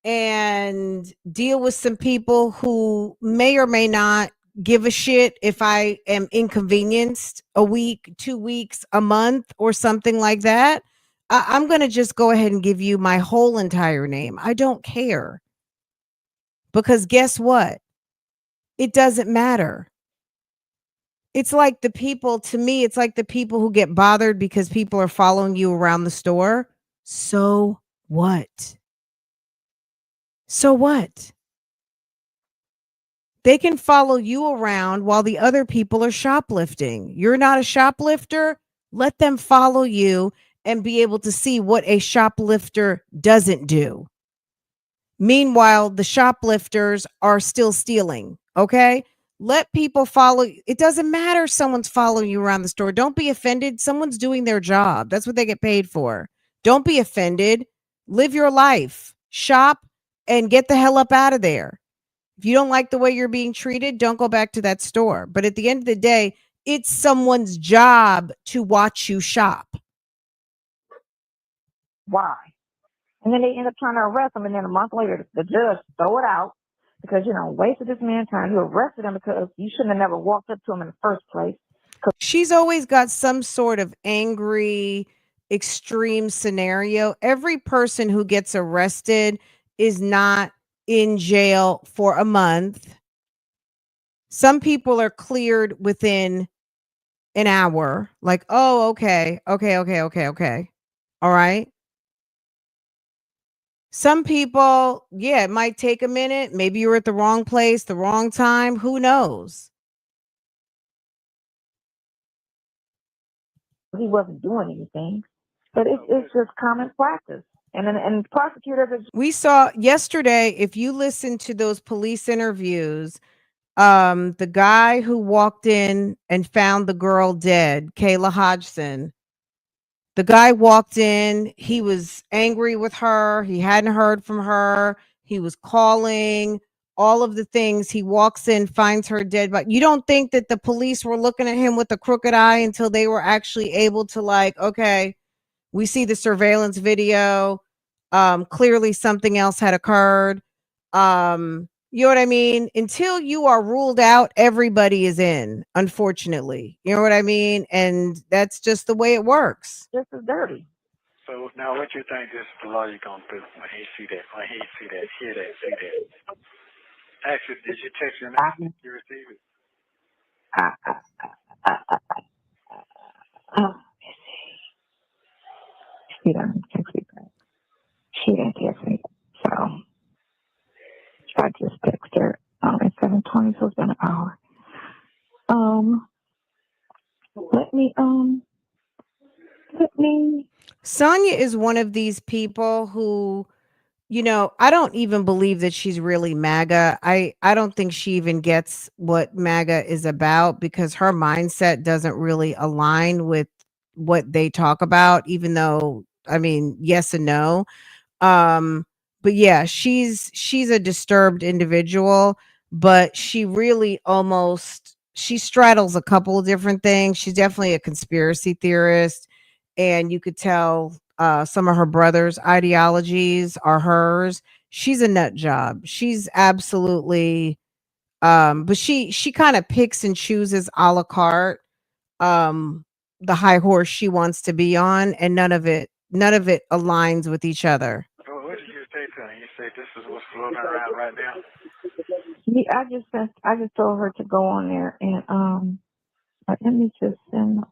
and deal with some people who may or may not give a shit if I am inconvenienced a week, 2 weeks, a month, or something like that. I'm going to just go ahead and give you my whole entire name. I don't care. Because guess what? It doesn't matter. It's like the people, to me, it's like the people who get bothered because people are following you around the store. So what? So what? They can follow you around while the other people are shoplifting. You're not a shoplifter. Let them follow you and be able to see what a shoplifter doesn't do. Meanwhile, the shoplifters are still stealing. Okay. Let people follow. It doesn't matter if someone's following you around the store. Don't be offended. Someone's doing their job. That's what they get paid for. Don't be offended. Live your life. Shop and get the hell up out of there. If you don't like the way you're being treated, don't go back to that store. But at the end of the day, it's someone's job to watch you shop. Why? And then they end up trying to arrest him, and then a month later, the judge throw it out because, wasted this man's time. You arrested him because you shouldn't have never walked up to him in the first place. She's always got some sort of angry, extreme scenario. Every person who gets arrested is not in jail for a month. Some people are cleared within an hour. Like, oh, okay. All right. Some people, yeah, it might take a minute. Maybe you were at the wrong place, the wrong time. Who knows? He wasn't doing anything, but it's just common practice. And prosecutors. We saw yesterday, if you listen to those police interviews, the guy who walked in and found the girl dead, Kayla Hodgson, the guy walked in, he was angry with her, he hadn't heard from her, he was calling, all of the things. He walks in, finds her dead, but you don't think that the police were looking at him with a crooked eye until they were actually able to, like, okay, we see the surveillance video, clearly something else had occurred. You know what I mean? Until you are ruled out, everybody is in, unfortunately. You know what I mean? And that's just the way it works. This is dirty. So now what you think this lawyer gonna do when he see that, hear that, see that? Actually, did you text your name? Did you receive it? She didn't text me back. She didn't text me. So I just texted her at 7:20, so it's been an hour. Let me. Sonya is one of these people who, I don't even believe that she's really MAGA. I don't think she even gets what MAGA is about because her mindset doesn't really align with what they talk about, even though, I mean, yes and no. But yeah, she's a disturbed individual, but she really she straddles a couple of different things. She's definitely a conspiracy theorist, and you could tell some of her brother's ideologies are hers. She's a nut job. She's absolutely but she kind of picks and chooses a la carte the high horse she wants to be on, and none of it aligns with each other. Well, what did you say to him? You say this is what's floating around right now? Yeah, I just told her to go on there and let me just send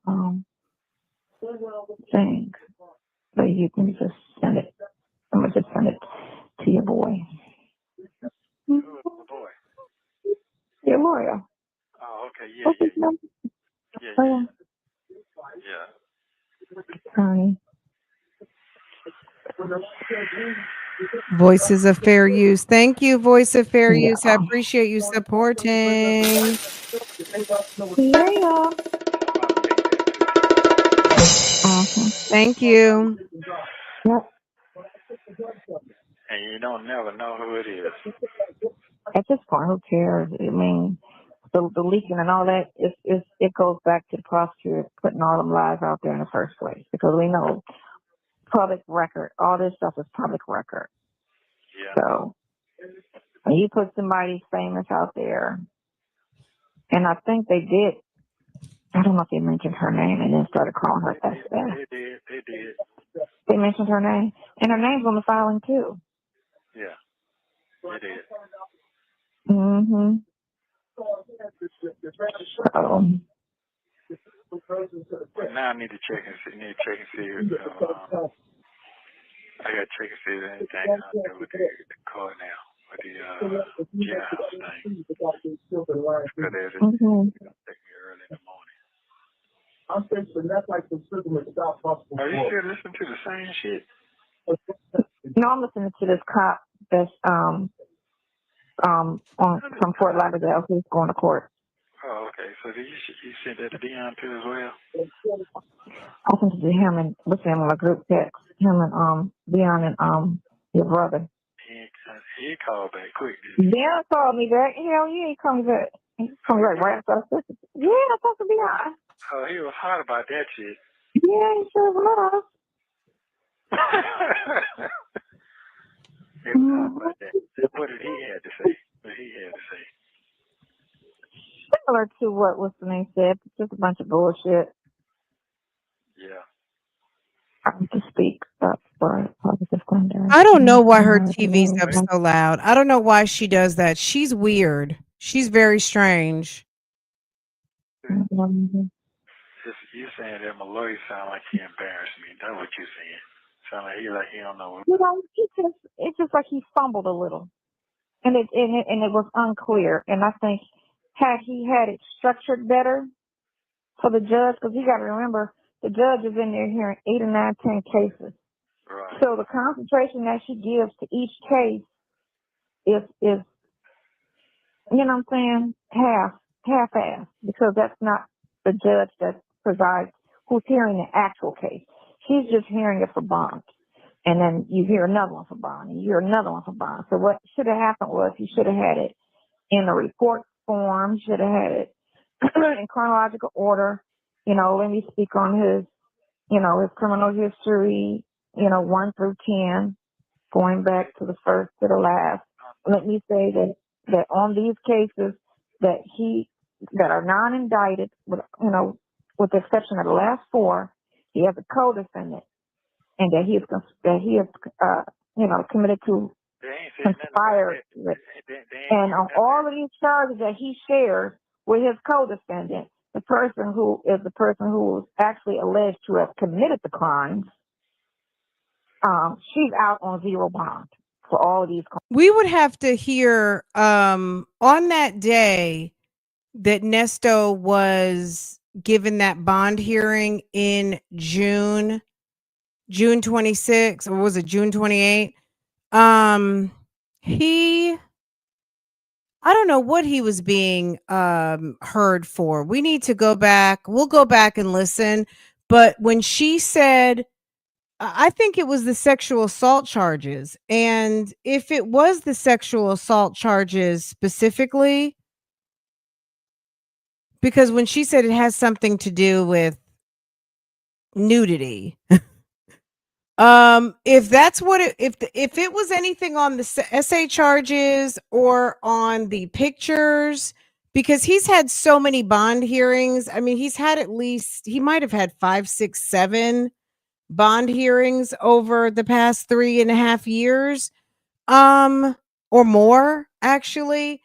things. So you can just send it. I'm gonna just send it to your boy. Who is the boy? Your lawyer. Oh, okay, yeah. What's his name? Yeah. Honey. Voices of Fair Use. Thank you, Voice of Fair Yeah. Use. I appreciate you supporting. Yeah. Thank you. Yep. And you don't never know who it is. At this point, who cares? I mean, the leaking and all that, it goes back to the prosecutor putting all them lies out there in the first place, because we know public record, all this stuff is public record. Yeah. So when you put somebody famous out there, and I think they did, I don't know if they mentioned her name and then started calling her SF. They did. They mentioned her name, and her name's on the filing too. Yeah, they did. Mm-hmm. So, Well, now I need to check and see. I got to check and see if there's anything out there with the car now, with the jailhouse thing. Because there's a take me early in the morning. Are you still listening to the same shit? no, I'm listening to this cop that's from Fort Lauderdale who's going to court. Oh, okay. So did you sent that to Dion too as well? I sent it to him and with him on a group text. Him and Dion and your brother. He called back quick. Didn't he? Dion called me back. Hell yeah, he called me back. He called me back right after I said it. Yeah, I talked to Dion. Oh, he was hot about that shit. Yeah, he sure was. He was hot about that. What did he have to say? Similar to what what's the name said, just a bunch of bullshit. Yeah. I need to speak up for positive thunder. I don't know why her TV's up so loud. I don't know why she does that. She's weird. She's very strange. You saying that my lawyer sound like he embarrassed me. That's what you saying. Sound like he don't know. You know, it's just like he fumbled a little, and it was unclear. And I think had he had it structured better for the judge, because you got to remember the judge is in there hearing 8 or 9, 10 cases. Right. So the concentration that she gives to each case is you know what I'm saying, half-assed, because that's not the judge that presides who's hearing the actual case. She's just hearing it for bond. And then you hear another one for bond, and you hear another one for bond. So what should have happened was you should have had it in a report form, should have had it in chronological order. You know, let me speak on his criminal history, 1 through 10, going back to the first to the last. Let me say that on these cases that are non-indicted, with the exception of the last 4, he has a co-defendant, and that he is committed to conspire with. And on all of these charges that he shares with his co-defendant, the person who was actually alleged to have committed the crimes, she's out on 0 bond for all of these crimes. We would have to hear on that day that Nesto was given that bond hearing in June 26, or was it June 28? I don't know what he was being heard for. We need to go back. We'll go back and listen. But when she said, I think it was the sexual assault charges. And if it was the sexual assault charges specifically, because when she said it has something to do with nudity, if that's what if it was anything on the SA charges or on the pictures, because he's had so many bond hearings. I mean, he might have had 5, 6, 7 bond hearings over the past 3.5 years, or more actually.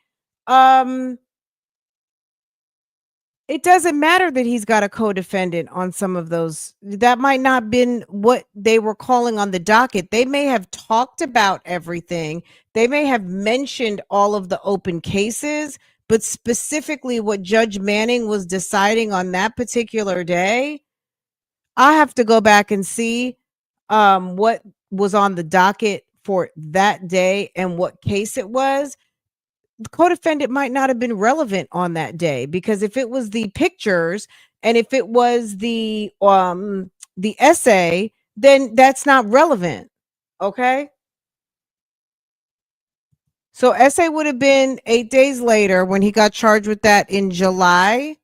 It doesn't matter that he's got a co-defendant on some of those. That might not been what they were calling on the docket. They may have talked about everything. They may have mentioned all of the open cases, but specifically what Judge Manning was deciding on that particular day, I have to go back and see what was on the docket for that day and what case it was. The co-defendant might not have been relevant on that day, because if it was the pictures and if it was the essay, then that's not relevant. Okay. So So essay would have been 8 days later when he got charged with that in July,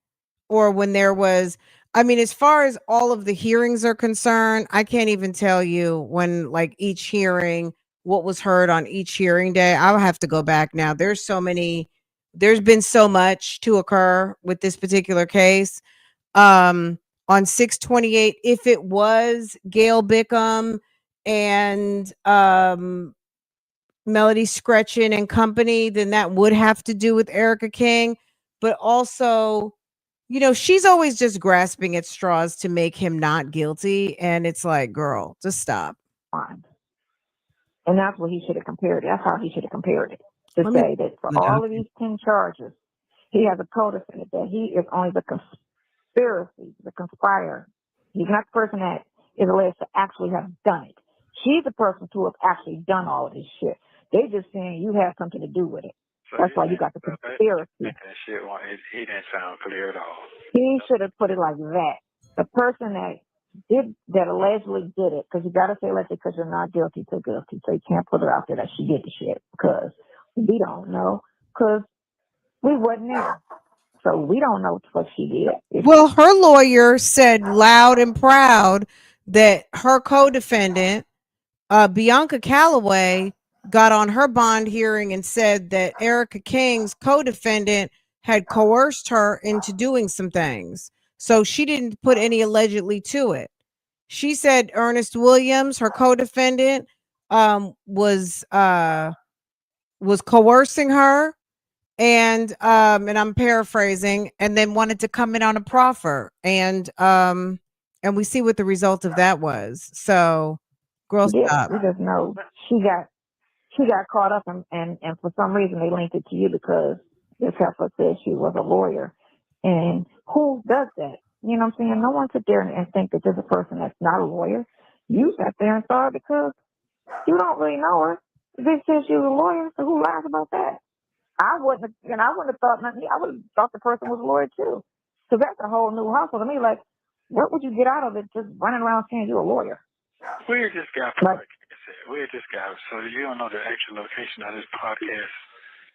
or when there was, I mean, as far as all of the hearings are concerned, I can't even tell you when, like, each hearing, what was heard on each hearing day. I'll have to go back now. There's been so much to occur with this particular case. On 628, if it was Gail Bickham and Melody Scretchen and company, then that would have to do with Erica King. But also, she's always just grasping at straws to make him not guilty. And it's like, girl, just stop. Fine. And that's what he should have compared it. That's how he should have compared it. To Let me say that for all of these 10 charges, he has a co-defendant, that he is only the conspiracy, the conspirator. He's not the person that is alleged to actually have done it. She's the person to have actually done all of this shit. They just saying you have something to do with it. So That's why you got the conspiracy. That shit, he didn't sound clear at all. He should have put it like that. The person that allegedly did it, because you got to say allegedly because you're not guilty to guilty. So you can't put it out there that she did the shit, because we don't know, because we wasn't there. So we don't know what she did. Well, her lawyer said loud and proud that her co-defendant, Bianca Calloway, got on her bond hearing and said that Erica King's co-defendant had coerced her into doing some things. So she didn't put any allegedly to it. She said Ernest Williams, her co-defendant, was coercing her, and I'm paraphrasing, and then wanted to come in on a proffer, and we see what the result of that was. So, girl, stop. We just know she got caught up, and for some reason they linked it to you because this heifer said she was a lawyer. And who does that? You know what I'm saying? No one sit there and think that there's a person that's not a lawyer. You sat there and saw it because you don't really know her. They said she was a lawyer, so who lies about that? I wouldn't have thought nothing. I would have thought the person was a lawyer too. Because that's a whole new hustle to me. Like, what would you get out of it just running around saying you're a lawyer? Where's this guy from? Where's this guy? So you don't know the actual location of this podcast?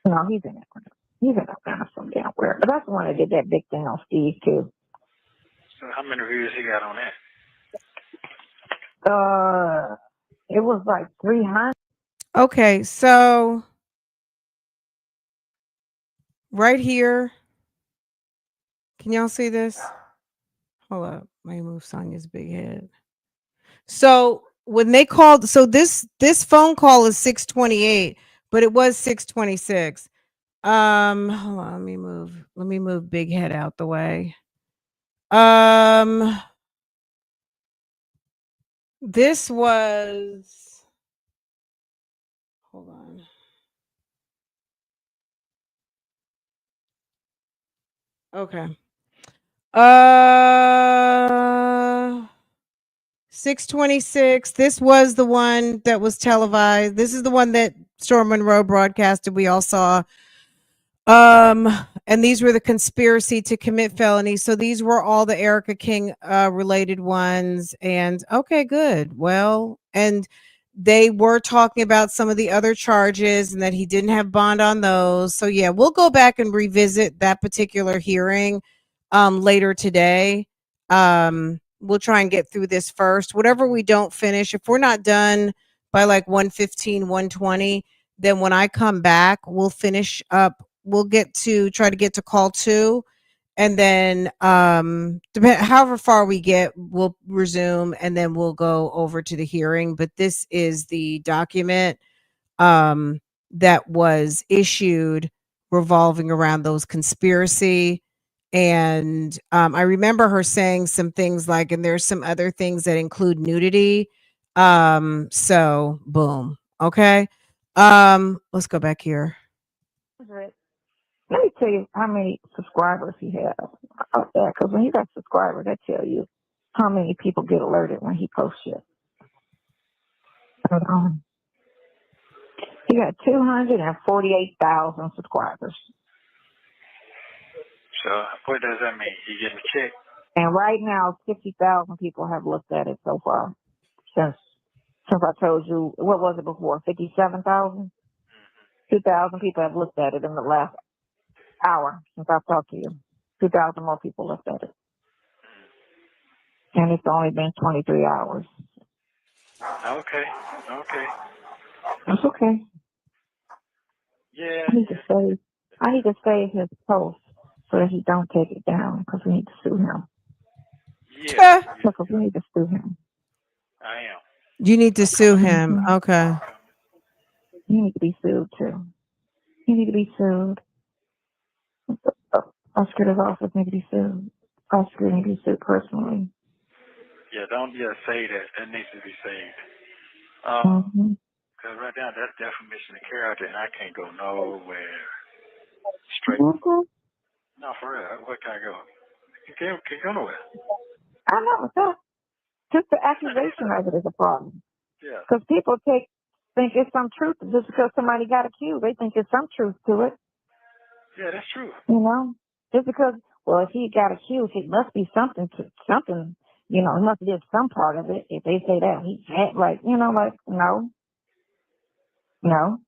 No, he's in Atlanta. He's in Atlanta from down where. But that's the one that did that big thing on Steve too. So how many views he got on that? It was like 300. Okay, so right here, can y'all see this? Hold up, let me move Sonya's big head. So when they called, so this phone call is 628, but it was 626. Hold on, let me move big head out the way. This was, hold on. Okay. 626. This was the one that was televised. This is the one that Storm Monroe broadcasted. We all saw. And these were the conspiracy to commit felonies. So these were all the Erica King related ones. And okay, good. Well, and they were talking about some of the other charges and that he didn't have bond on those. So yeah, we'll go back and revisit that particular hearing later today. We'll try and get through this first. Whatever we don't finish, if we're not done by like 1:15, 1:20, then when I come back, we'll finish up. We'll try to get to call 2, and then however far we get, we'll resume, and then we'll go over to the hearing. But this is the document that was issued revolving around those conspiracy. And I remember her saying some things like, and there's some other things that include nudity. So boom. Okay. Let's go back here. Let me tell you how many subscribers he has out there. Because when you got subscribers, that tell you how many people get alerted when he posts shit. He got 248,000 subscribers. So what does that mean? He getting a check? And right now, 50,000 people have looked at it so far. Since I told you, what was it before? 57,000? 2,000 people have looked at it in the last hour since I've talked to you. 2,000 more people looked at it. And it's only been 23 hours. Okay. That's okay. Yeah. I need to save his post so that he don't take it down because we need to sue him. Yeah. Because we need to sue him. I am. You need to sue him. Okay. You need to be sued too. You need to be sued. Prosecutor's office need to be sued. Prosecutor need to be sued personally. Yeah, don't just say that. That needs to be saved. Because right now, that's defamation of character, and I can't go nowhere. Straight. No, for real. Where can I go? You can't go nowhere. I know. That. Just the accusation of it is a problem. Yeah. Because people think it's some truth just because somebody got accused. They think there's some truth to it. Yeah, that's true. You know, just because, well, if he got accused, it must be something, you know, it must be some part of it. If they say that, he's like, you know, like, no. Well,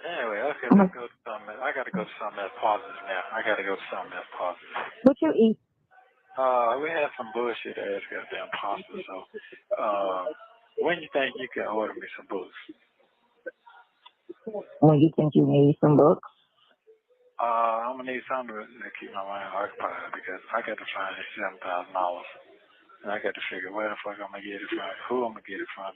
anyway, okay, let's go to something. I got to go to something that's positive now. What you eat? We had some bullshit ass goddamn pasta, so when you think you can order me some books? When you think you need some books? I'm gonna need something to keep my mind occupied because I got to find this $7,000, and I got to figure where the fuck I'm gonna get it from, who I'm gonna get it from.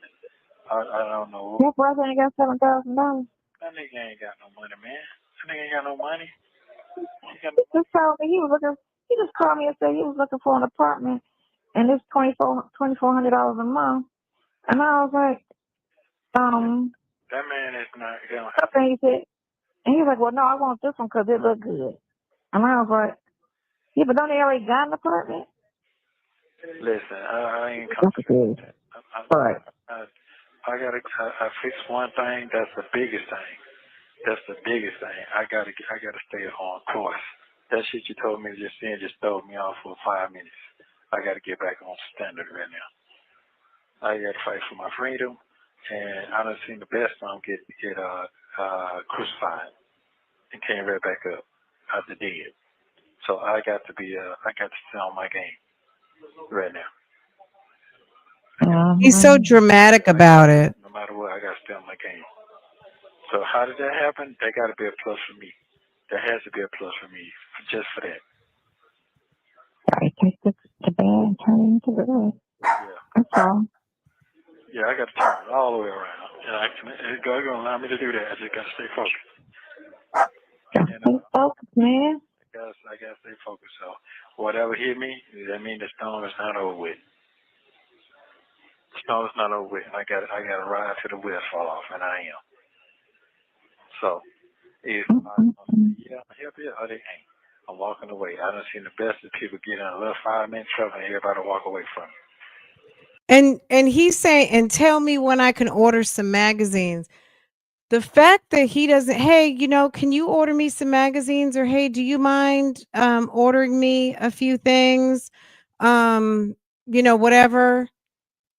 I don't know. Your brother ain't got $7,000. That nigga ain't got no money, man. That nigga ain't got no money. He just told me he just called me and said he was looking for an apartment, and it's $2,400 a month. And I was like, That man is not gonna have. And he said, and he was like, well, no, I want this one because it looked good. And I was like, yeah, but don't they already got an apartment? Listen, I ain't coming. Right. I fixed one thing. That's the biggest thing. I gotta stay on course. That shit you told me just then just threw me off for 5 minutes. I gotta get back on standard right now. I gotta fight for my freedom, and I done seen the best of them get crucified and came right back up out the dead. So I got to stay on my game right now. He's so dramatic about it. No matter what, I got to stay on my game. So how did that happen? That got to be a plus for me. There has to be a plus for me just for that. I take the bad and turn it into good. Yeah. That's all. Yeah, I got to turn it all the way around. And it's going to allow me to do that. I just got to stay focused. Stay focused, man. I got to stay focused. So whatever hit me, that means the storm is not over with. The storm is not over with. I got to ride till the wheels fall off, and I am. So if I'm happy or they ain't, I'm walking away. I done seen the best of people get in a little 5-minute trouble and everybody walk away from it. And he's saying, and tell me when I can order some magazines. The fact that he doesn't, hey, you know, can you order me some magazines? Or hey, do you mind ordering me a few things? You know, whatever.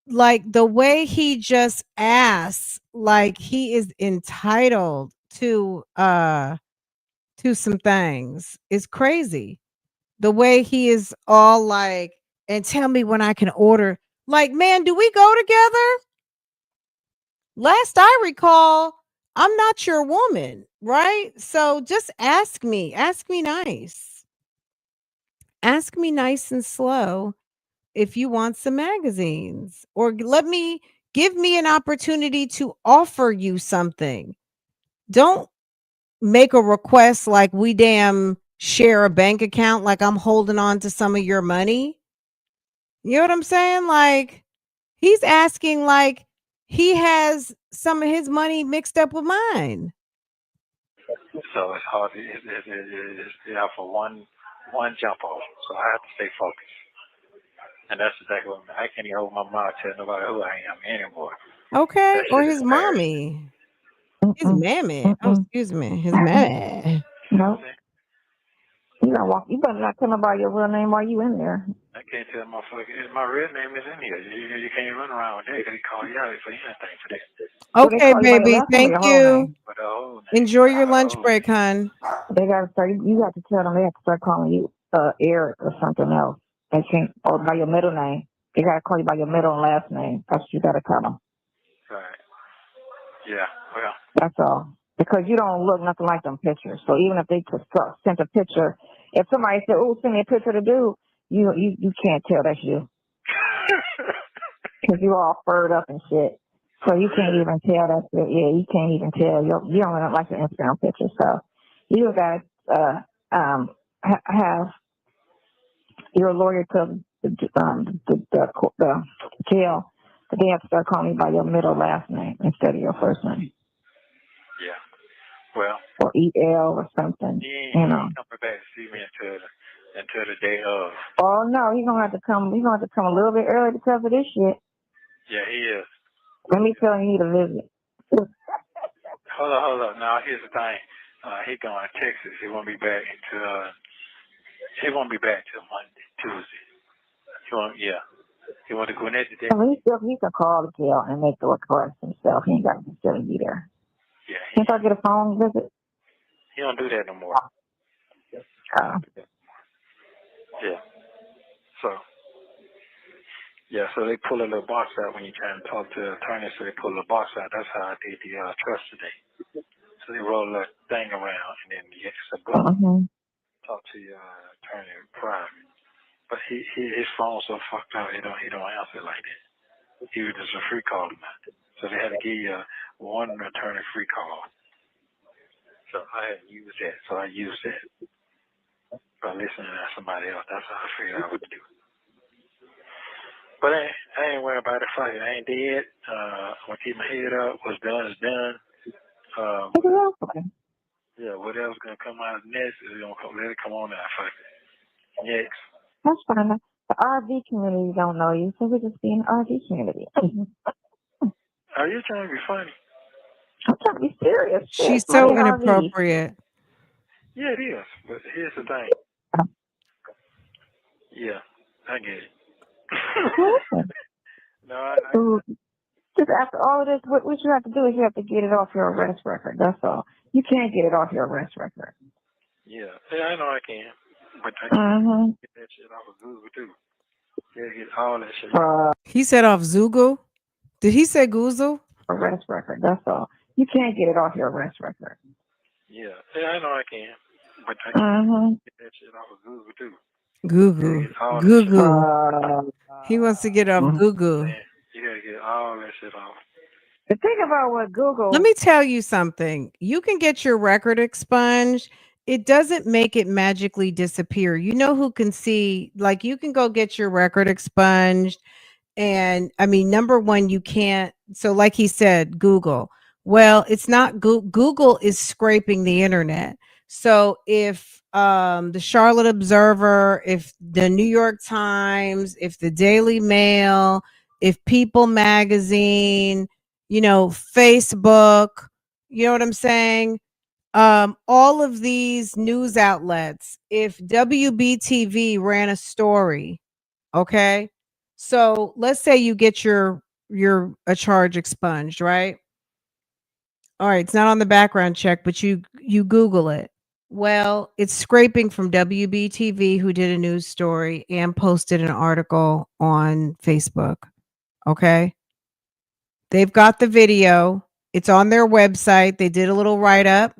Like the way he just asks, like he is entitled to some things is crazy. The way he is all like, and tell me when I can order. Like, man, do we go together? Last I recall, I'm not your woman, right? So just ask me nice. Ask me nice and slow if you want some magazines, or give me an opportunity to offer you something. Don't make a request like we damn share a bank account, like I'm holding on to some of your money. You know what I'm saying? Like he's asking like he has some of his money mixed up with mine. So it's hard. It's for one jump off. So I have to stay focused. And that's exactly what I can't even open my mouth tell nobody who I am anymore. Okay, or his mommy. His mammy. Oh, excuse me. His mammy. No. You gotta walk. You better not tell nobody your real name while you in there. I can't tell motherfucker. My real name is in here. You can't run around with that because he call you out for anything for that. So they Okay, call you by your baby. last name or Thank your whole you. name. But the whole name. Enjoy your The lunch whole break, name. hon. They gotta start. You have to tell them they have to start calling you Eric or something else. They can't, or by your middle name. They gotta call you by your middle and last name. That's what you gotta tell them. Right. Yeah. Well. That's all. Because you don't look nothing like them pictures. So even if they just sent a picture, if somebody said, "Oh, send me a picture to do," you can't tell that's you because you're all furred up and shit. So you can't even tell that's it. Yeah, you can't even tell. You don't look like your Instagram picture. So you gotta have your lawyer tell the jail that they have to start calling you by your middle last name instead of your first name. Yeah. Well. Or EL or something. He ain't coming back to see me until the day of. Oh no, he's gonna have to come. He's gonna have to come a little bit early because of this shit. Yeah, he is. Let me tell you to visit. Hold on. Now here's the thing. He going to Texas. He won't be back until Monday, Tuesday. He want to go next day. I mean, he can call the jail and make the request himself. He ain't got to necessarily be there. Yeah. Can't I get a phone visit? He don't do that no more. Yeah. So they pull a little box out when you trying to talk to the attorney. So they pull a box out. That's how I did the trust today. So they roll a thing around and then you get a book. Talk to your attorney private. But his phone's so fucked up. He don't answer like that. He was just a free call tonight. So they had to give you one attorney free call. So I had used that. So I used that by listening to somebody else. That's how I figured out what to do. But I ain't worried about it. Fuck it. I ain't dead. I'm going to keep my head up. What's done is done. Yeah, what else going to come out next is going to let it come on out. Fuck it. Next. That's fine. The RV community don't know you, so we're just being the RV community. Are you trying to be funny? I'm trying to be serious. She's so inappropriate. Yeah, it is. But here's the thing. Yeah, I get it. No, I just after all of this, what you have to do is you have to get it off your arrest record. That's all. You can't get it off your arrest record. Yeah, I know I can. But I can get that shit off of Google, too. Yeah, get all that shit. He said off Zoogle? Did he say Goozle? Arrest record. That's all. You can't get it off your arrest record. Yeah, I know I can. But I can get that shit off of Google, too. Google. He wants to get off Google. Man, you gotta get all that shit off. The thing about what Google... Let me tell you something. You can get your record expunged. It doesn't make it magically disappear. You know who can see, like you can go get your record expunged. And I mean, number one, you can't. So like he said, Google. Well, it's not Google is scraping the internet. So if the Charlotte Observer, if the New York Times, if the Daily Mail, if People Magazine, Facebook, you know what I'm saying? All of these news outlets, if WBTV ran a story, okay? So let's say you get your a charge expunged, right? All right, it's not on the background check, but you Google it. Well, it's scraping from WBTV, who did a news story and posted an article on Facebook. Okay. They've got the video. It's on their website. They did a little write-up.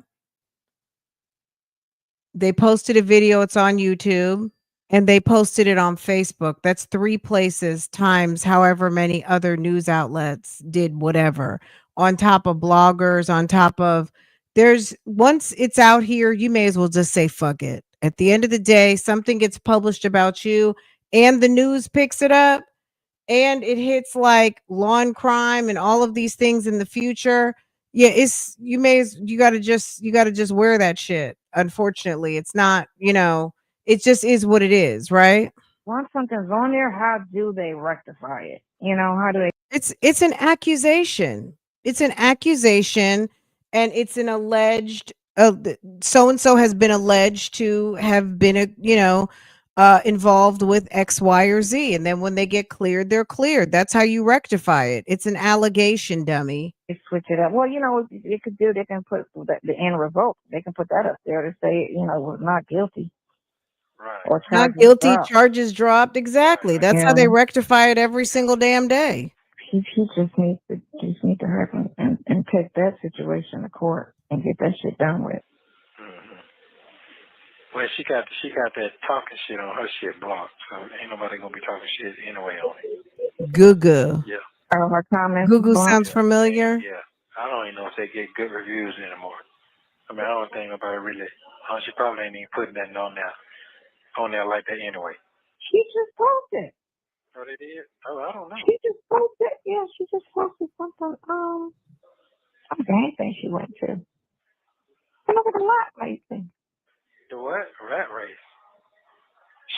They posted a video. It's on YouTube. And they posted it on Facebook. That's 3 places times however many other news outlets did whatever. On top of bloggers, on top of once it's out here, you may as well just say fuck it. At the end of the day, something gets published about you and the news picks it up and it hits like lawn crime and all of these things in the future. Yeah, you gotta just wear that shit. Unfortunately, it's not, it just is what it is, right? Once something's on there, how do they rectify it? How do they? It's an accusation. It's an accusation, and it's an alleged so and so has been alleged to have been involved with X, Y, or Z, and then when they get cleared, they're cleared. That's how you rectify it. It's an allegation, dummy. They switch it up. Well, what they could do, they can put the end result. They can put that up there to say, was not guilty Right. or Not charges guilty, dropped. charges dropped. Exactly. That's how they rectify it every single damn day. He just needs to hurry and take that situation to court and get that shit done with. Mm-hmm. Well, she got that talking shit on her shit blocked, so ain't nobody gonna be talking shit anyway on it. Goo. Yeah. Her comments. Goo sounds familiar. Yeah. I don't even know if they get good reviews anymore. I mean, I don't think nobody really. She probably ain't even putting nothing on there like that anyway. She just posted. Oh, they did? Oh, I don't know. She just posted. Yeah, she just posted something. Some gang thing she went to. I look at a lot lately. The what? Rat race.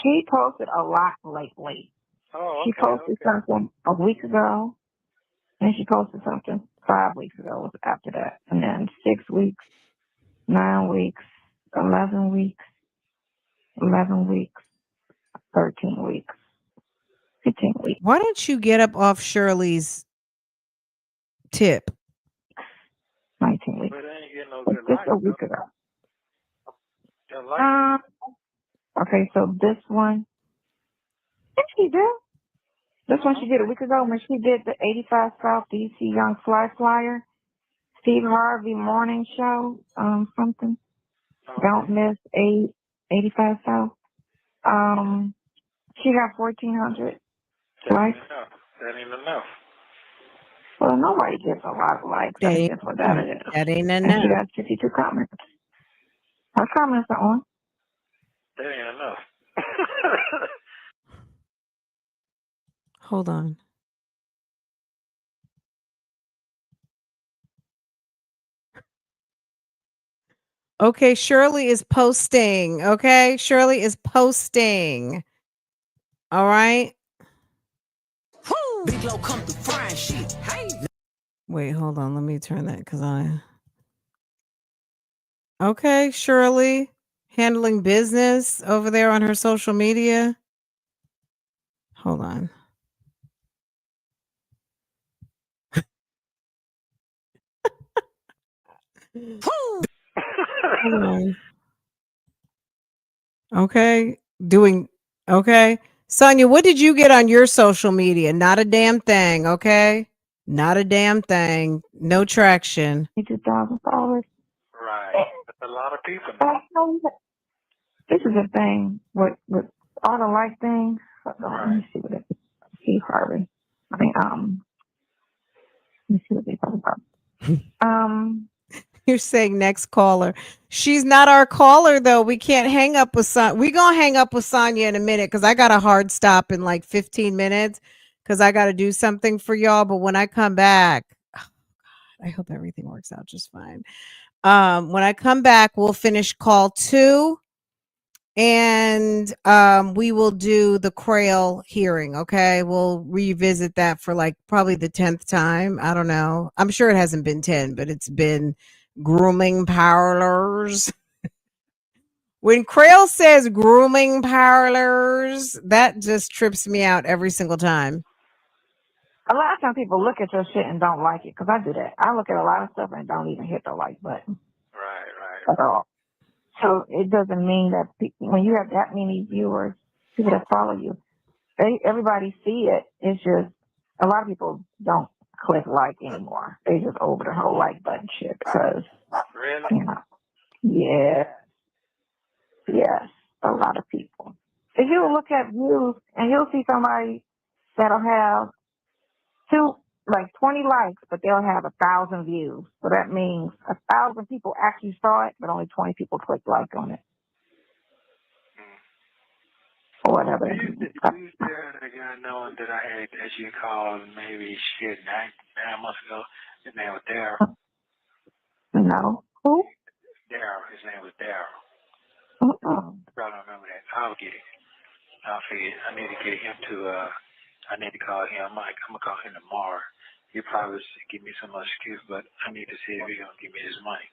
She posted a lot lately. Oh, okay. She posted something a week ago, and she posted something 5 weeks ago. Was after that, and then 6 weeks, 9 weeks, 11 weeks, 11 weeks, 13 weeks, 15 weeks. Why don't you get up off Shirley's tip? 19 weeks. But they ain't getting no good Just likes, a week ago. Okay, so this one, did she do? This one she did a week ago when she did the 85 South DC Young Fly Flyer, Steve Harvey morning show, something. Don't miss 85 South. She got 1,400 likes. That ain't enough. Well, nobody gets a lot of likes. That's just what that is. That ain't And enough. she got 52 comments. Her comments are on. That ain't enough. Hold on. Okay, Shirley is posting. Okay, Shirley is posting. All right. Big low come through frying shit. Hey. Wait, hold on. Let me turn that because I. Okay, Shirley handling business over there on her social media. Hold on. Hold on. Okay. Okay. Sonya, what did you get on your social media? Not a damn thing. Okay. Not a damn thing. No traction. $2,000. Right. That's a lot of people. This is the thing with all the like things. Let me see what it is. Steve Harvey. I mean, let me see what they talk about. You're saying next caller. She's not our caller though. We can't hang up with Sonya. We're gonna hang up with Sonya in a minute because I got a hard stop in like 15 minutes because I got to do something for y'all. But when I come back, I hope everything works out just fine. When I come back, we'll finish call 2. And we will do the Crail hearing. Okay, we'll revisit that for like probably the 10th time. I don't know. I'm sure it hasn't been 10, but it's been grooming parlors. When Crail says grooming parlors, that just trips me out every single time. A lot of times people look at your shit and don't like it because I do that. I look at a lot of stuff and don't even hit the like button. Right. At all. So it doesn't mean that when you have that many viewers, people that follow you, everybody see it. It's just a lot of people don't click like anymore. They just over the whole like button shit because, yes, a lot of people. If you look at views and you'll see somebody that'll have 20 likes, but they'll have 1,000 views. So that means 1,000 people actually saw it, but only 20 people clicked like on it. Or whatever. You there the guy knowing that I had that you called maybe 9 months ago? His name was Daryl. No. Who? Daryl. His name was Daryl. Uh-uh. I don't remember that. I'll get it. I'll figure it. I need to get him to I need to call him. I'm gonna call him tomorrow. He probably give me some excuse, but I need to see if he's gonna give me his money.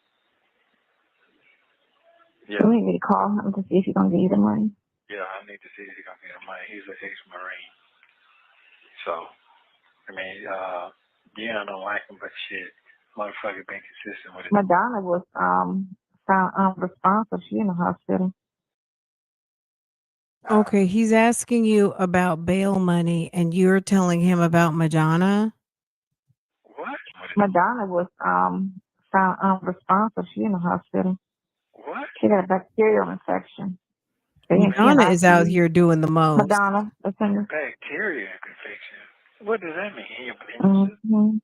Yeah. You need me to call him to see if he's gonna give you the money. Yeah, I need to see if he's gonna get the money. He's an ex-Marine. So, I mean, Dion don't like him, but shit, motherfucker been consistent with it. Madonna was found unresponsive. She in the hospital. Okay, he's asking you about bail money and you're telling him about Madonna? What? Madonna was found unresponsive. She in the hospital. What? She got a bacterial infection. She in Madonna is out ICU. here doing the most. Madonna, the singer. Bacteria infection. What does that mean? Mm-hmm.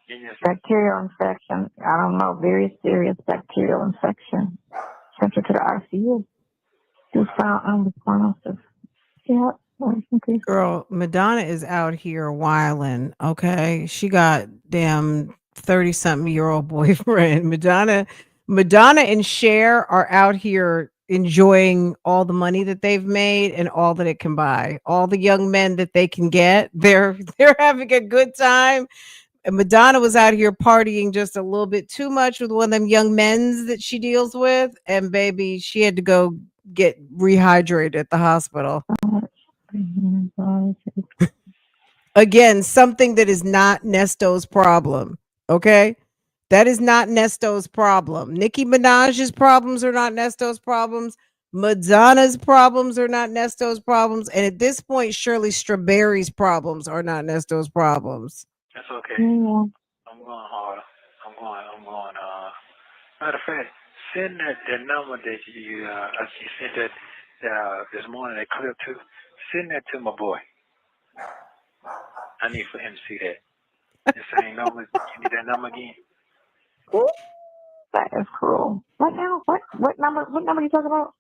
In your Bacterial infection. I don't know. Very serious bacterial infection. Sent her to the ICU. She was found unresponsive. Yeah. Okay. Girl, Madonna is out here wilding, okay? She got damn 30-something-year-old boyfriend. Madonna and Cher are out here enjoying all the money that they've made and all that it can buy. All the young men that they can get. They're having a good time. And Madonna was out here partying just a little bit too much with one of them young men's that she deals with. And baby, she had to go get rehydrated at the hospital. Again, something that is not Nesto's problem. Okay. That is not Nesto's problem. Nicki Minaj's problems are not Nesto's problems. Madonna's problems are not Nesto's problems. And at this point, Shirley Strawberry's problems are not Nesto's problems. That's okay. Yeah. I'm going harder. I'm going, matter of fact, send that number that you sent that, this morning, that clip to, send that to my boy. I need for him to see that. The same number. You need that number again? That is cruel. What now? What number? What number are you talking about?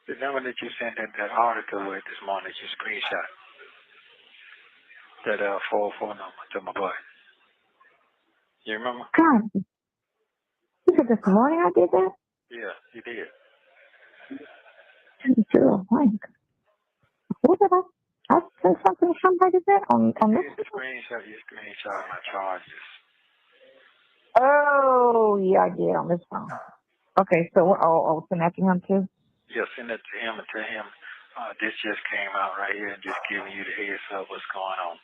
The number that you sent that article with this morning that you screenshot. That 404 number to my boy. You remember? God. You said this morning I did that? Yeah, you did. Sure. Like, what did I said something to somebody that on this? You screenshot my charges. Oh, yeah, I did on this phone. Okay, so send that to him too? Yeah, send it to him and tell him this just came out right here and just giving you the heads up what's going on.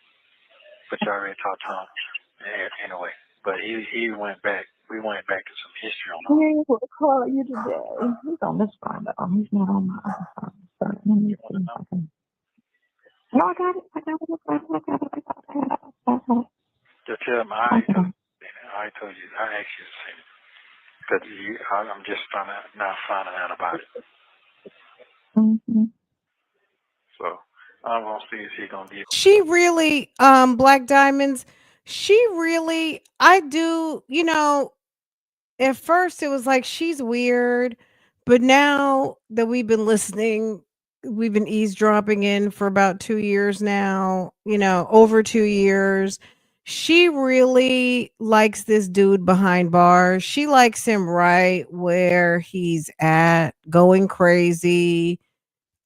But you already talked to him anyway. But he went back. We went back to some history on him. He will call you today. He's on this phone though. He's not on my other phone. So let me see if I can. No, I got it. Just tell him I told you. I asked you to send it. Because I'm just now finding out about it. Mm-hmm. So I'm going to see if he's going to give. She really, Black Diamonds, she really, I do, at first it was like she's weird, but now that we've been listening, we've been eavesdropping in for about 2 years now, over 2 years. She really likes this dude behind bars. She likes him right where he's at, going crazy,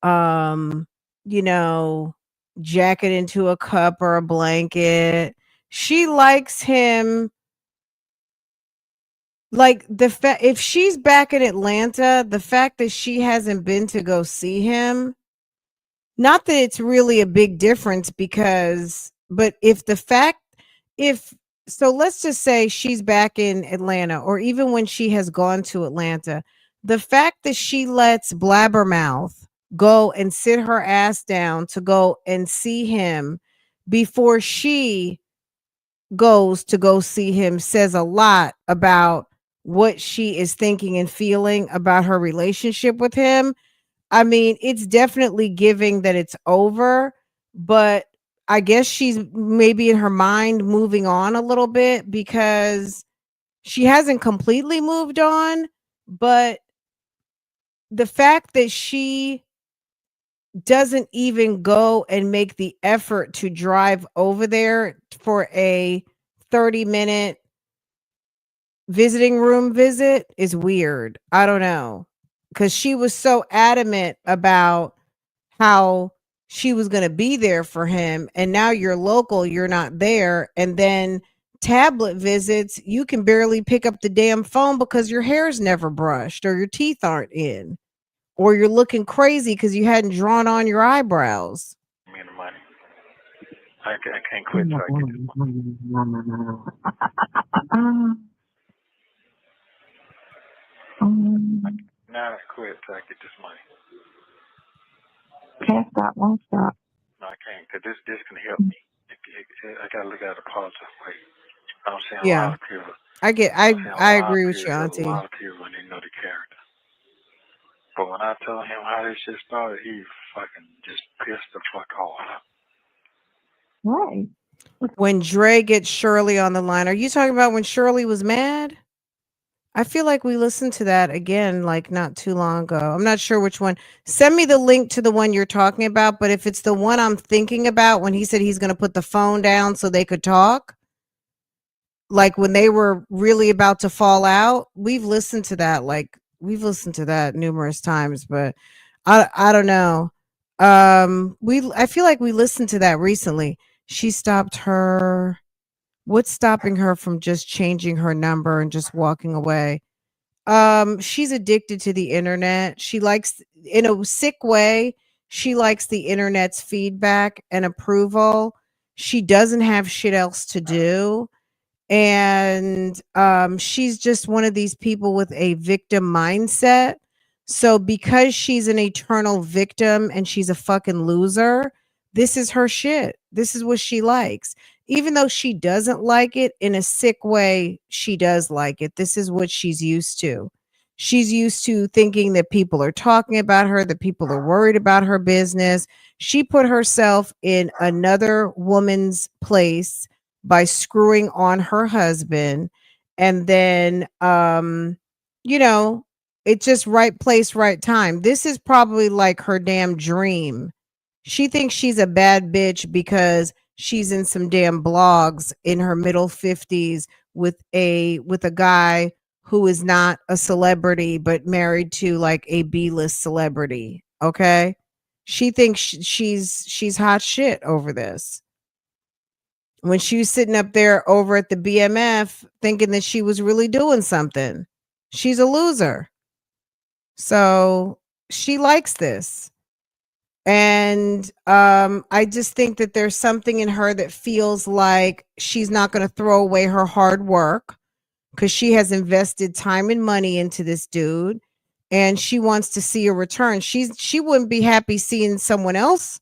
you know, jacket into a cup or a blanket. She likes him. Like if she's back in Atlanta, the fact that she hasn't been to go see him, not that it's really a big difference but so let's just say she's back in Atlanta, or even when she has gone to Atlanta, the fact that she lets Blabbermouth go and sit her ass down to go and see him before she goes to go see him says a lot about what she is thinking and feeling about her relationship with him. I mean, it's definitely giving that it's over, but I guess she's maybe in her mind moving on a little bit because she hasn't completely moved on. But the fact that she doesn't even go and make the effort to drive over there for a 30-minute visiting room visit is weird. I don't know. Because she was so adamant about how she was going to be there for him. And now you're local, you're not there. And then tablet visits, you can barely pick up the damn phone because your hair's never brushed or your teeth aren't in or you're looking crazy because you hadn't drawn on your eyebrows. Me the money. I can't quit till I get this money. Now I quit till I get this money. Can't stop, won't stop. No, I can't, because this can help me. I got to look at it a positive way. I'm saying a Yeah. lot of people. I agree with you, Auntie. A lot of people when they know the character. But when I told him how this shit started, he fucking just pissed the fuck off. Right. When Dre gets Shirley on the line, are you talking about when Shirley was mad? I feel like we listened to that again, like not too long ago. I'm not sure which one. Send me the link to the one you're talking about. But if it's the one I'm thinking about, when he said he's going to put the phone down so they could talk, like when they were really about to fall out, we've listened to that. Like we've listened to that numerous times, but I don't know. I feel like we listened to that recently. She stopped her. What's stopping her from just changing her number and just walking away? She's addicted to the internet. She likes, in a sick way, she likes the internet's feedback and approval. She doesn't have shit else to do. And she's just one of these people with a victim mindset. So because she's an eternal victim and she's a fucking loser, this is her shit. This is what she likes. Even though she doesn't like it in a sick way, she does like it. This is what she's used to. She's used to thinking that people are talking about her, that people are worried about her business. She put herself in another woman's place by screwing on her husband. And then, you know, it's just right place, right time. This is probably like her damn dream. She thinks she's a bad bitch because she's in some damn blogs in her middle 50s with a guy who is not a celebrity but married to like a B-list celebrity. Okay? She thinks she's hot shit over this. When she was sitting up there over at the BMF thinking that she was really doing something. She's a loser. So she likes this. And I just think that there's something in her that feels like she's not going to throw away her hard work because she has invested time and money into this dude and she wants to see a return. She wouldn't be happy seeing someone else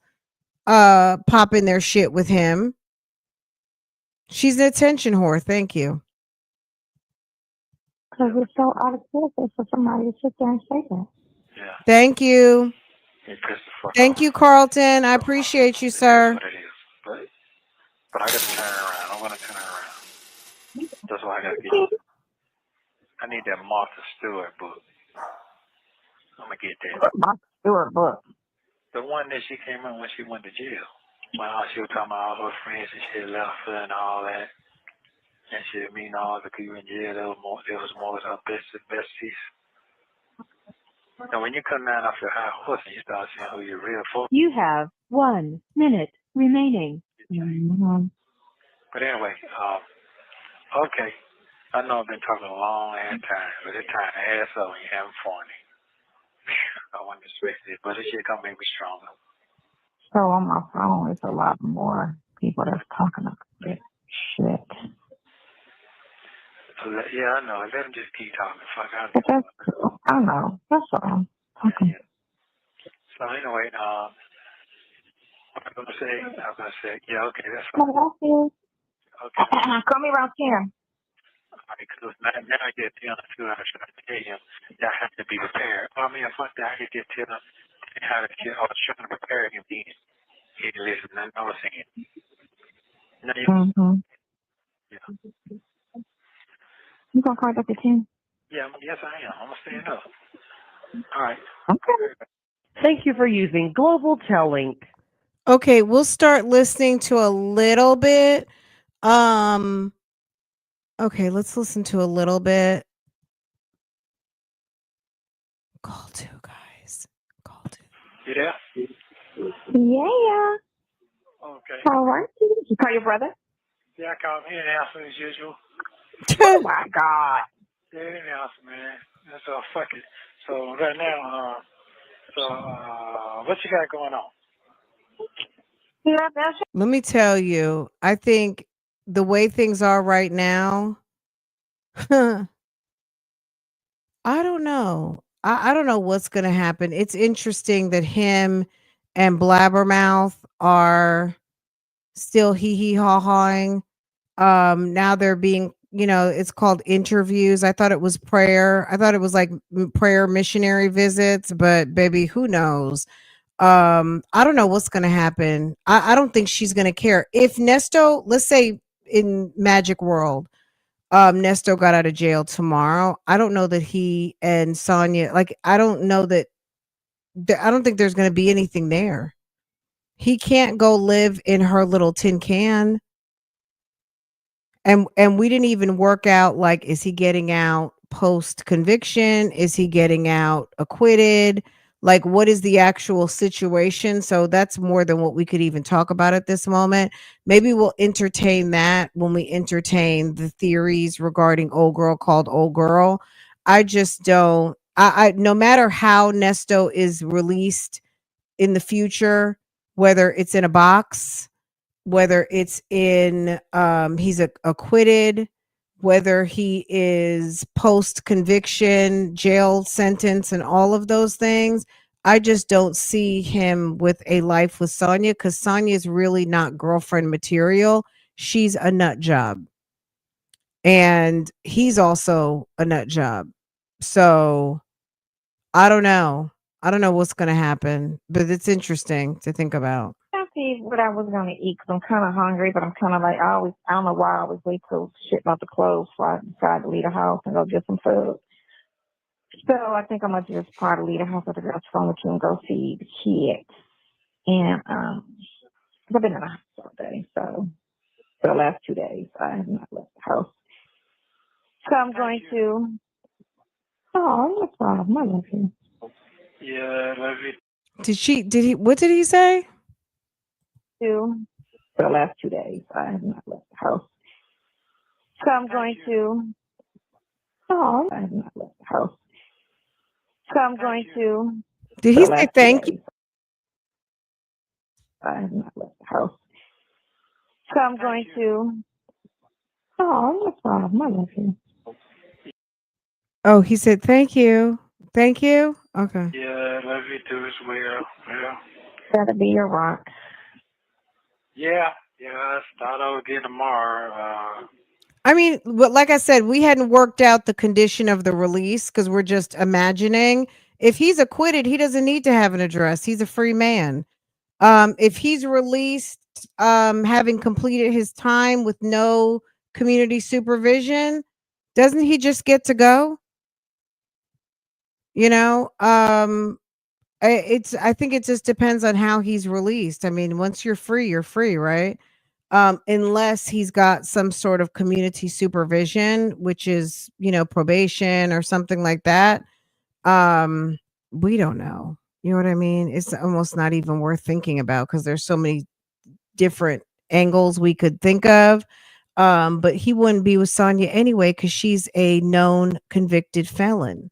pop in their shit with him. She's an attention whore. Thank you. Because it's so out of character for somebody to sit there and say that. Yeah. Thank you. He pissed the fuck Thank off. you, Carlton. I appreciate you, sir. That's what it is. But I got to turn her around. I'm going to turn her around. That's why I got to get. I need that Martha Stewart book. I'm going to get that. Martha Stewart book. The one that she came in when she went to jail. When she was talking about all her friends and she left her and all that. And she didn't mean all the people in jail. There was more of her besties. Now, when you come down off your high horse and you start seeing who your real folks. You have 1 minute remaining. Mm-hmm. But anyway, okay. I know I've been talking a long ass time, but it's time to ass up when you're having fun. I want to respect it, but this shit gonna make me stronger. So on my phone, it's a lot more people that's talking about this shit. So, yeah, I know. Let them just keep talking. Fuck out. But that's cool. I know. That's all. Okay. Yeah. So anyway, I'm gonna say, yeah, okay, that's fine. Okay. Call me around 10. Because now I get Tina too. I was trying to tell him that I have to be prepared. I mean, fuck that. I could get Tina how to get. I was trying to prepare him. He didn't listen. I was saying. No, Mm-hmm. yeah. You gonna call back at 10? Yeah, yes, I am. I'm gonna stand up. All right. Okay. Thank you for using Global Tellink. Okay, we'll start listening to a little bit. Okay, let's listen to a little bit. Call 2, guys. Call 2. You there? Yeah. Okay. How are you? Did you call your brother? Yeah, I called him. He didn't answer as usual. Oh my God. Yeah, he didn't answer, man. And so fuck it. So right now, what you got going on? Nothing. Let me tell you, I think the way things are right now, I don't know. I don't know what's going to happen. It's interesting that him and Blabbermouth are still hee hee haw hawing. Now they're being, it's called interviews. I thought it was prayer. I thought it was like prayer missionary visits, but baby, who knows? I don't know what's gonna happen. I don't think she's gonna care. If Nesto, let's say in Magic World, Nesto got out of jail tomorrow. I don't know that he and Sonya, like, I don't know that I don't think there's gonna be anything there. He can't go live in her little tin can. And we didn't even work out, like, is he getting out post conviction? Is he getting out acquitted? Like, what is the actual situation? So that's more than what we could even talk about at this moment. Maybe we'll entertain that when we entertain the theories regarding old girl called old girl. I just don't, I no matter how Nesto is released in the future, whether it's in a box, whether it's in he's acquitted, whether he is post conviction jail sentence and all of those things, I just don't see him with a life with Sonya, because Sonya is really not girlfriend material. She's a nut job, and he's also a nut job. So I don't know what's going to happen, but it's interesting to think about. I see what I was gonna eat because I'm kind of hungry, but I'm kind of like I don't know why I always wait till shit about to close before I decide to leave the house and go get some food. So I think I'm gonna just probably leave the house with the girls phone with you and go see the kids. And 'cause I've been in the house all day, so for the last 2 days I have not left the house. So I'm going to. Oh, no problem. I love you. Yeah, love you. What did he say? To for the last 2 days I have not left the house. So I'm going to. Oh, I have not left the house. So I'm going to. Did For he the say last 2 thank you? days I have not left the house. So I'm going to. Oh, no problem. I love you. Oh, he said thank you. Thank you. Okay. Yeah, love you too as well. Yeah. That'll be your rock. Yeah, I start over again tomorrow. I mean, but like I said, we hadn't worked out the condition of the release because we're just imagining. If he's acquitted, he doesn't need to have an address. He's a free man. If he's released, having completed his time with no community supervision, doesn't he just get to go? You know, I think it just depends on how he's released. I mean, once you're free, right? Unless he's got some sort of community supervision, which is, probation or something like that. Um, we don't know. You know what I mean? It's almost not even worth thinking about because there's so many different angles we could think of. But he wouldn't be with Sonya anyway because she's a known convicted felon.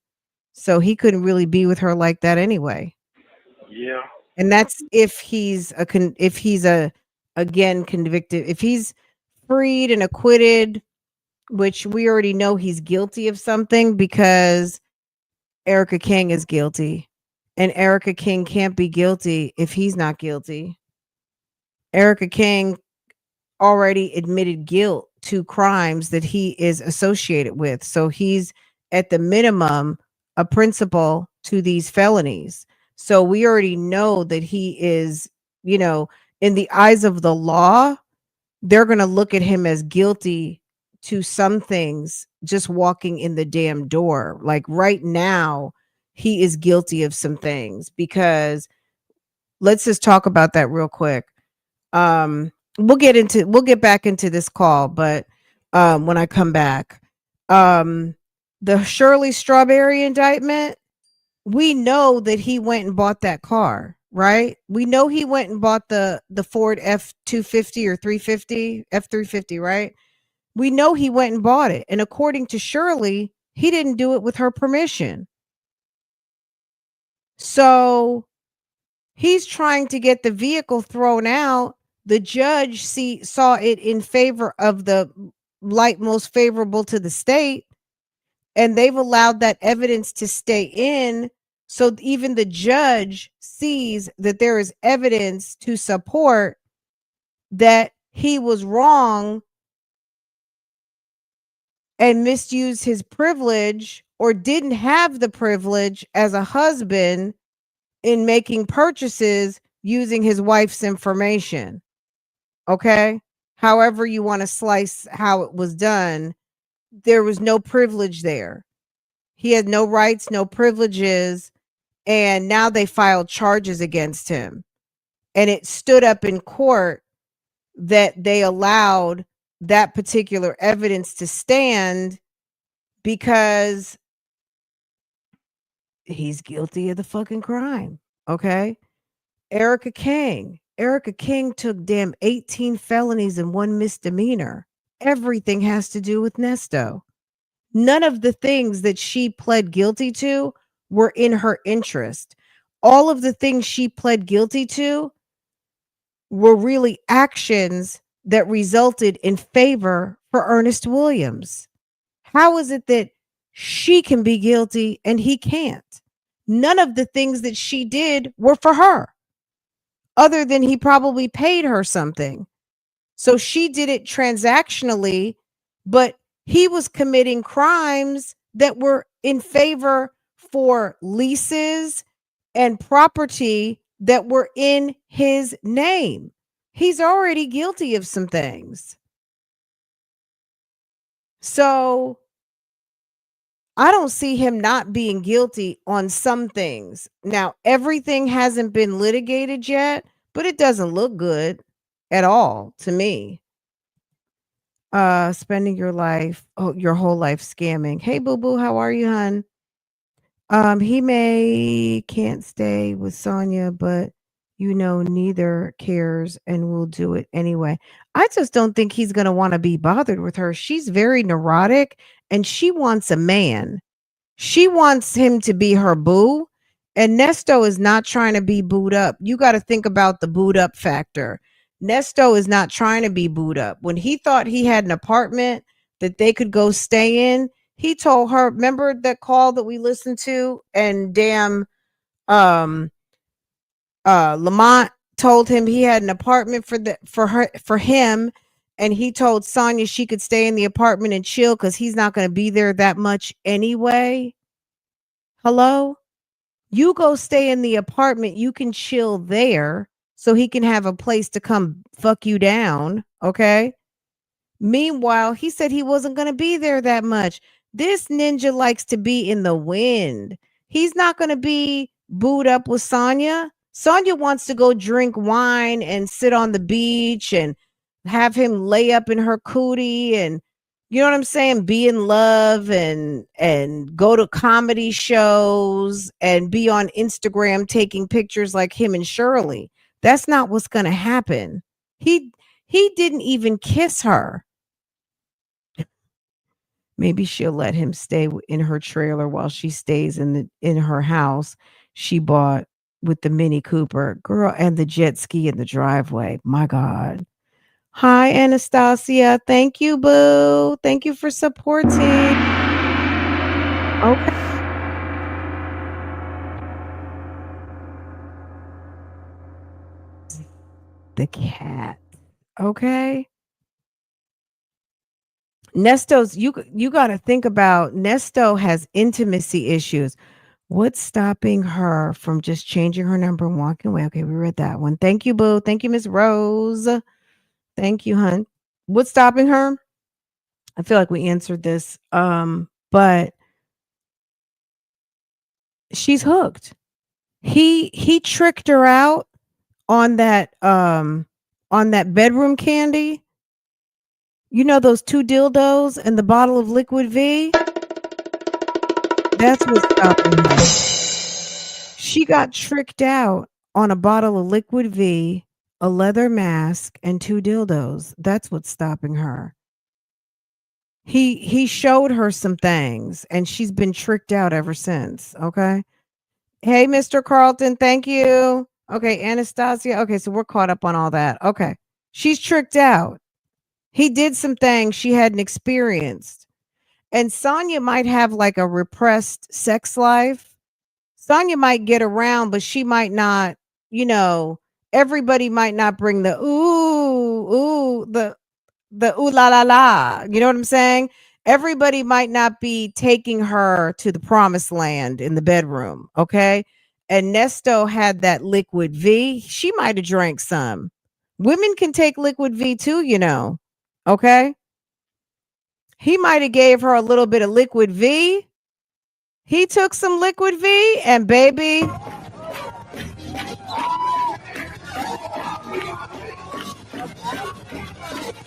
So he couldn't really be with her like that anyway. Yeah. And that's if he's a again convicted, if he's freed and acquitted, which we already know he's guilty of something because Erica King is guilty. And Erica King can't be guilty if he's not guilty. Erica King already admitted guilt to crimes that he is associated with. So he's at the minimum a principal to these felonies. So we already know that he is, in the eyes of the law, they're going to look at him as guilty to some things just walking in the damn door. Like right now, he is guilty of some things because let's just talk about that real quick. We'll get back into this call, but when I come back, the Shirley Strawberry indictment, we know that he went and bought that car. right? We know he went and bought the Ford F-250 or 350, F-350, right? We know he went and bought it. And according to Shirley, he didn't do it with her permission. So he's trying to get the vehicle thrown out. The judge saw it in favor of the light most favorable to the state, and they've allowed that evidence to stay in. So even the judge sees that there is evidence to support that he was wrong and misused his privilege or didn't have the privilege as a husband in making purchases using his wife's information. Okay? However you want to slice how it was done, there was no privilege there. He had no rights, no privileges, and now they filed charges against him. And it stood up in court that they allowed that particular evidence to stand because he's guilty of the fucking crime. Okay? Erica King took damn 18 felonies and 1 misdemeanor. Everything has to do with Nesto. None of the things that she pled guilty to were in her interest. All of the things she pled guilty to were really actions that resulted in favor for Ernest Williams. How is it that she can be guilty and he can't? None of the things that she did were for her, other than he probably paid her something. So she did it transactionally, but he was committing crimes that were in favor for leases and property that were in his name. He's already guilty of some things. So I don't see him not being guilty on some things. Now, everything hasn't been litigated yet, but it doesn't look good at all to me. Spending your whole life scamming. Hey, boo boo, how are you, hun? He can't stay with Sonya, but neither cares and will do it anyway. I just don't think he's going to want to be bothered with her. She's very neurotic and she wants a man. She wants him to be her boo. And Nesto is not trying to be booed up. You got to think about the booed up factor. Nesto is not trying to be booed up. When he thought he had an apartment that they could go stay in, he told her, remember that call that we listened to? And damn, Lamont told him he had an apartment for him, and he told Sonya she could stay in the apartment and chill because he's not going to be there that much anyway. Hello? You go stay in the apartment, you can chill there so he can have a place to come fuck you down, okay? Meanwhile, he said he wasn't going to be there that much. This ninja likes to be in the wind. He's not going to be booed up with Sonya. Sonya wants to go drink wine and sit on the beach and have him lay up in her cootie and, you know what I'm saying, be in love and go to comedy shows and be on Instagram taking pictures like him and Shirley. That's not what's going to happen. He didn't even kiss her. Maybe she'll let him stay in her trailer while she stays in her house she bought with the Mini Cooper, girl, and the jet ski in the driveway. My God. Hi, Anastasia. Thank you, boo. Thank you for supporting. Okay. The cat. Okay. Nesto's, you got to think about, Nesto has intimacy issues. What's stopping her from just changing her number and walking away? Okay, we read that one. Thank you, boo. Thank you, Miss Rose. Thank you, hun. What's stopping her? I feel like we answered this. But she's hooked. He tricked her out on that bedroom candy. You know those 2 dildos and the bottle of liquid V? That's what's stopping her. She got tricked out on a bottle of liquid V, a leather mask, and 2 dildos. That's what's stopping her. He showed her some things and she's been tricked out ever since. Okay. Hey, Mr. Carlton, thank you. Okay, Anastasia. Okay, so we're caught up on all that. Okay. She's tricked out. He did some things she hadn't experienced. And Sonya might have like a repressed sex life. Sonya might get around, but she might not, you know, everybody might not bring the the ooh la la la. You know what I'm saying? Everybody might not be taking her to the promised land in the bedroom. Okay. And Nesto had that liquid V. She might have drank some. Women can take liquid V too, you know. Okay. He might have gave her a little bit of liquid V. He took some liquid V and baby.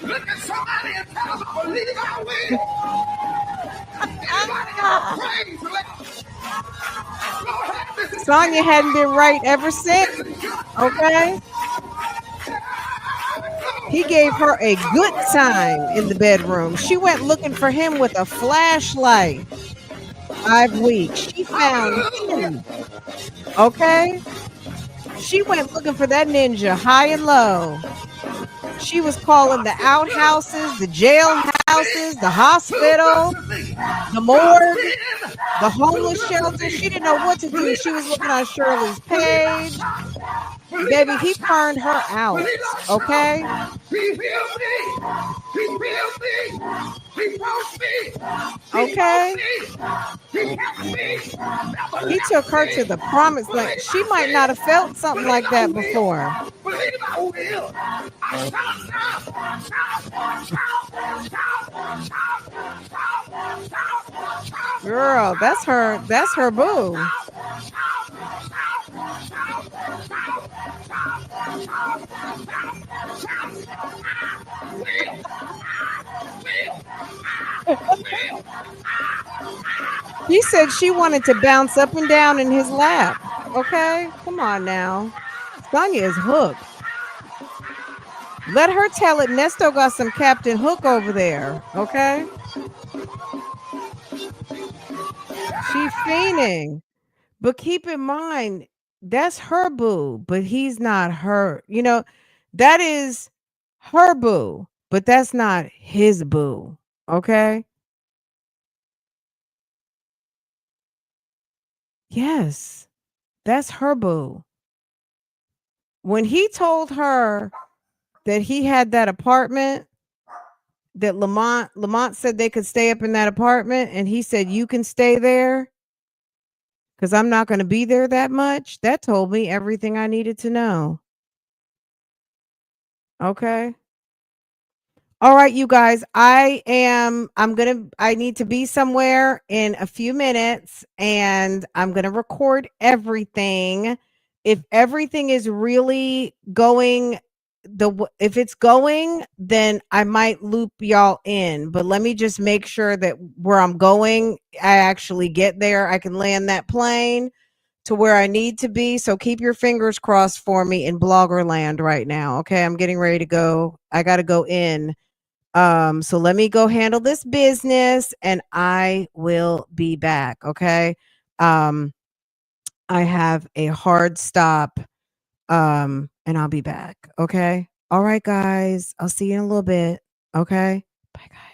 Look at somebody and tell them I believe I will. Anybody got praise? Go ahead, Mrs. Sonya hadn't been right ever since. Okay. He gave her a good time in the bedroom. She went looking for him with a flashlight. 5 weeks. She found him. Okay. She went looking for that ninja high and low. She was calling the outhouses, the jailhouses, the hospital, the morgue, the homeless shelter. She didn't know what to do. She was looking on Shirley's page. Baby, he turned her out. Okay? He healed me. He healed me. He broke me. Okay? He helped me. He took her to the promised land. She might not have felt something like that before. Believe I will. Girl, that's her boo. He said she wanted to bounce up and down in his lap. Okay, come on now. Sonya is hooked. Let her tell it. Nesto got some Captain Hook over there. Okay. She's fiending. But keep in mind, that's her boo, but he's not her. You know, that is her boo, but that's not his boo. Okay. Yes, that's her boo. When he told her that he had that apartment, that Lamont said they could stay up in that apartment, and he said, you can stay there because I'm not going to be there that much. That told me everything I needed to know. Okay. All right, you guys, I need to be somewhere in a few minutes and I'm going to record everything. If everything is really going if it's going, then I might loop y'all in, but let me just make sure that where I'm going, I actually get there. I can land that plane to where I need to be. So keep your fingers crossed for me in blogger land right now. Okay. I'm getting ready to go. I got to go in. So let me go handle this business and I will be back. Okay. I have a hard stop. And I'll be back. Okay. All right, guys. I'll see you in a little bit. Okay. Bye, guys.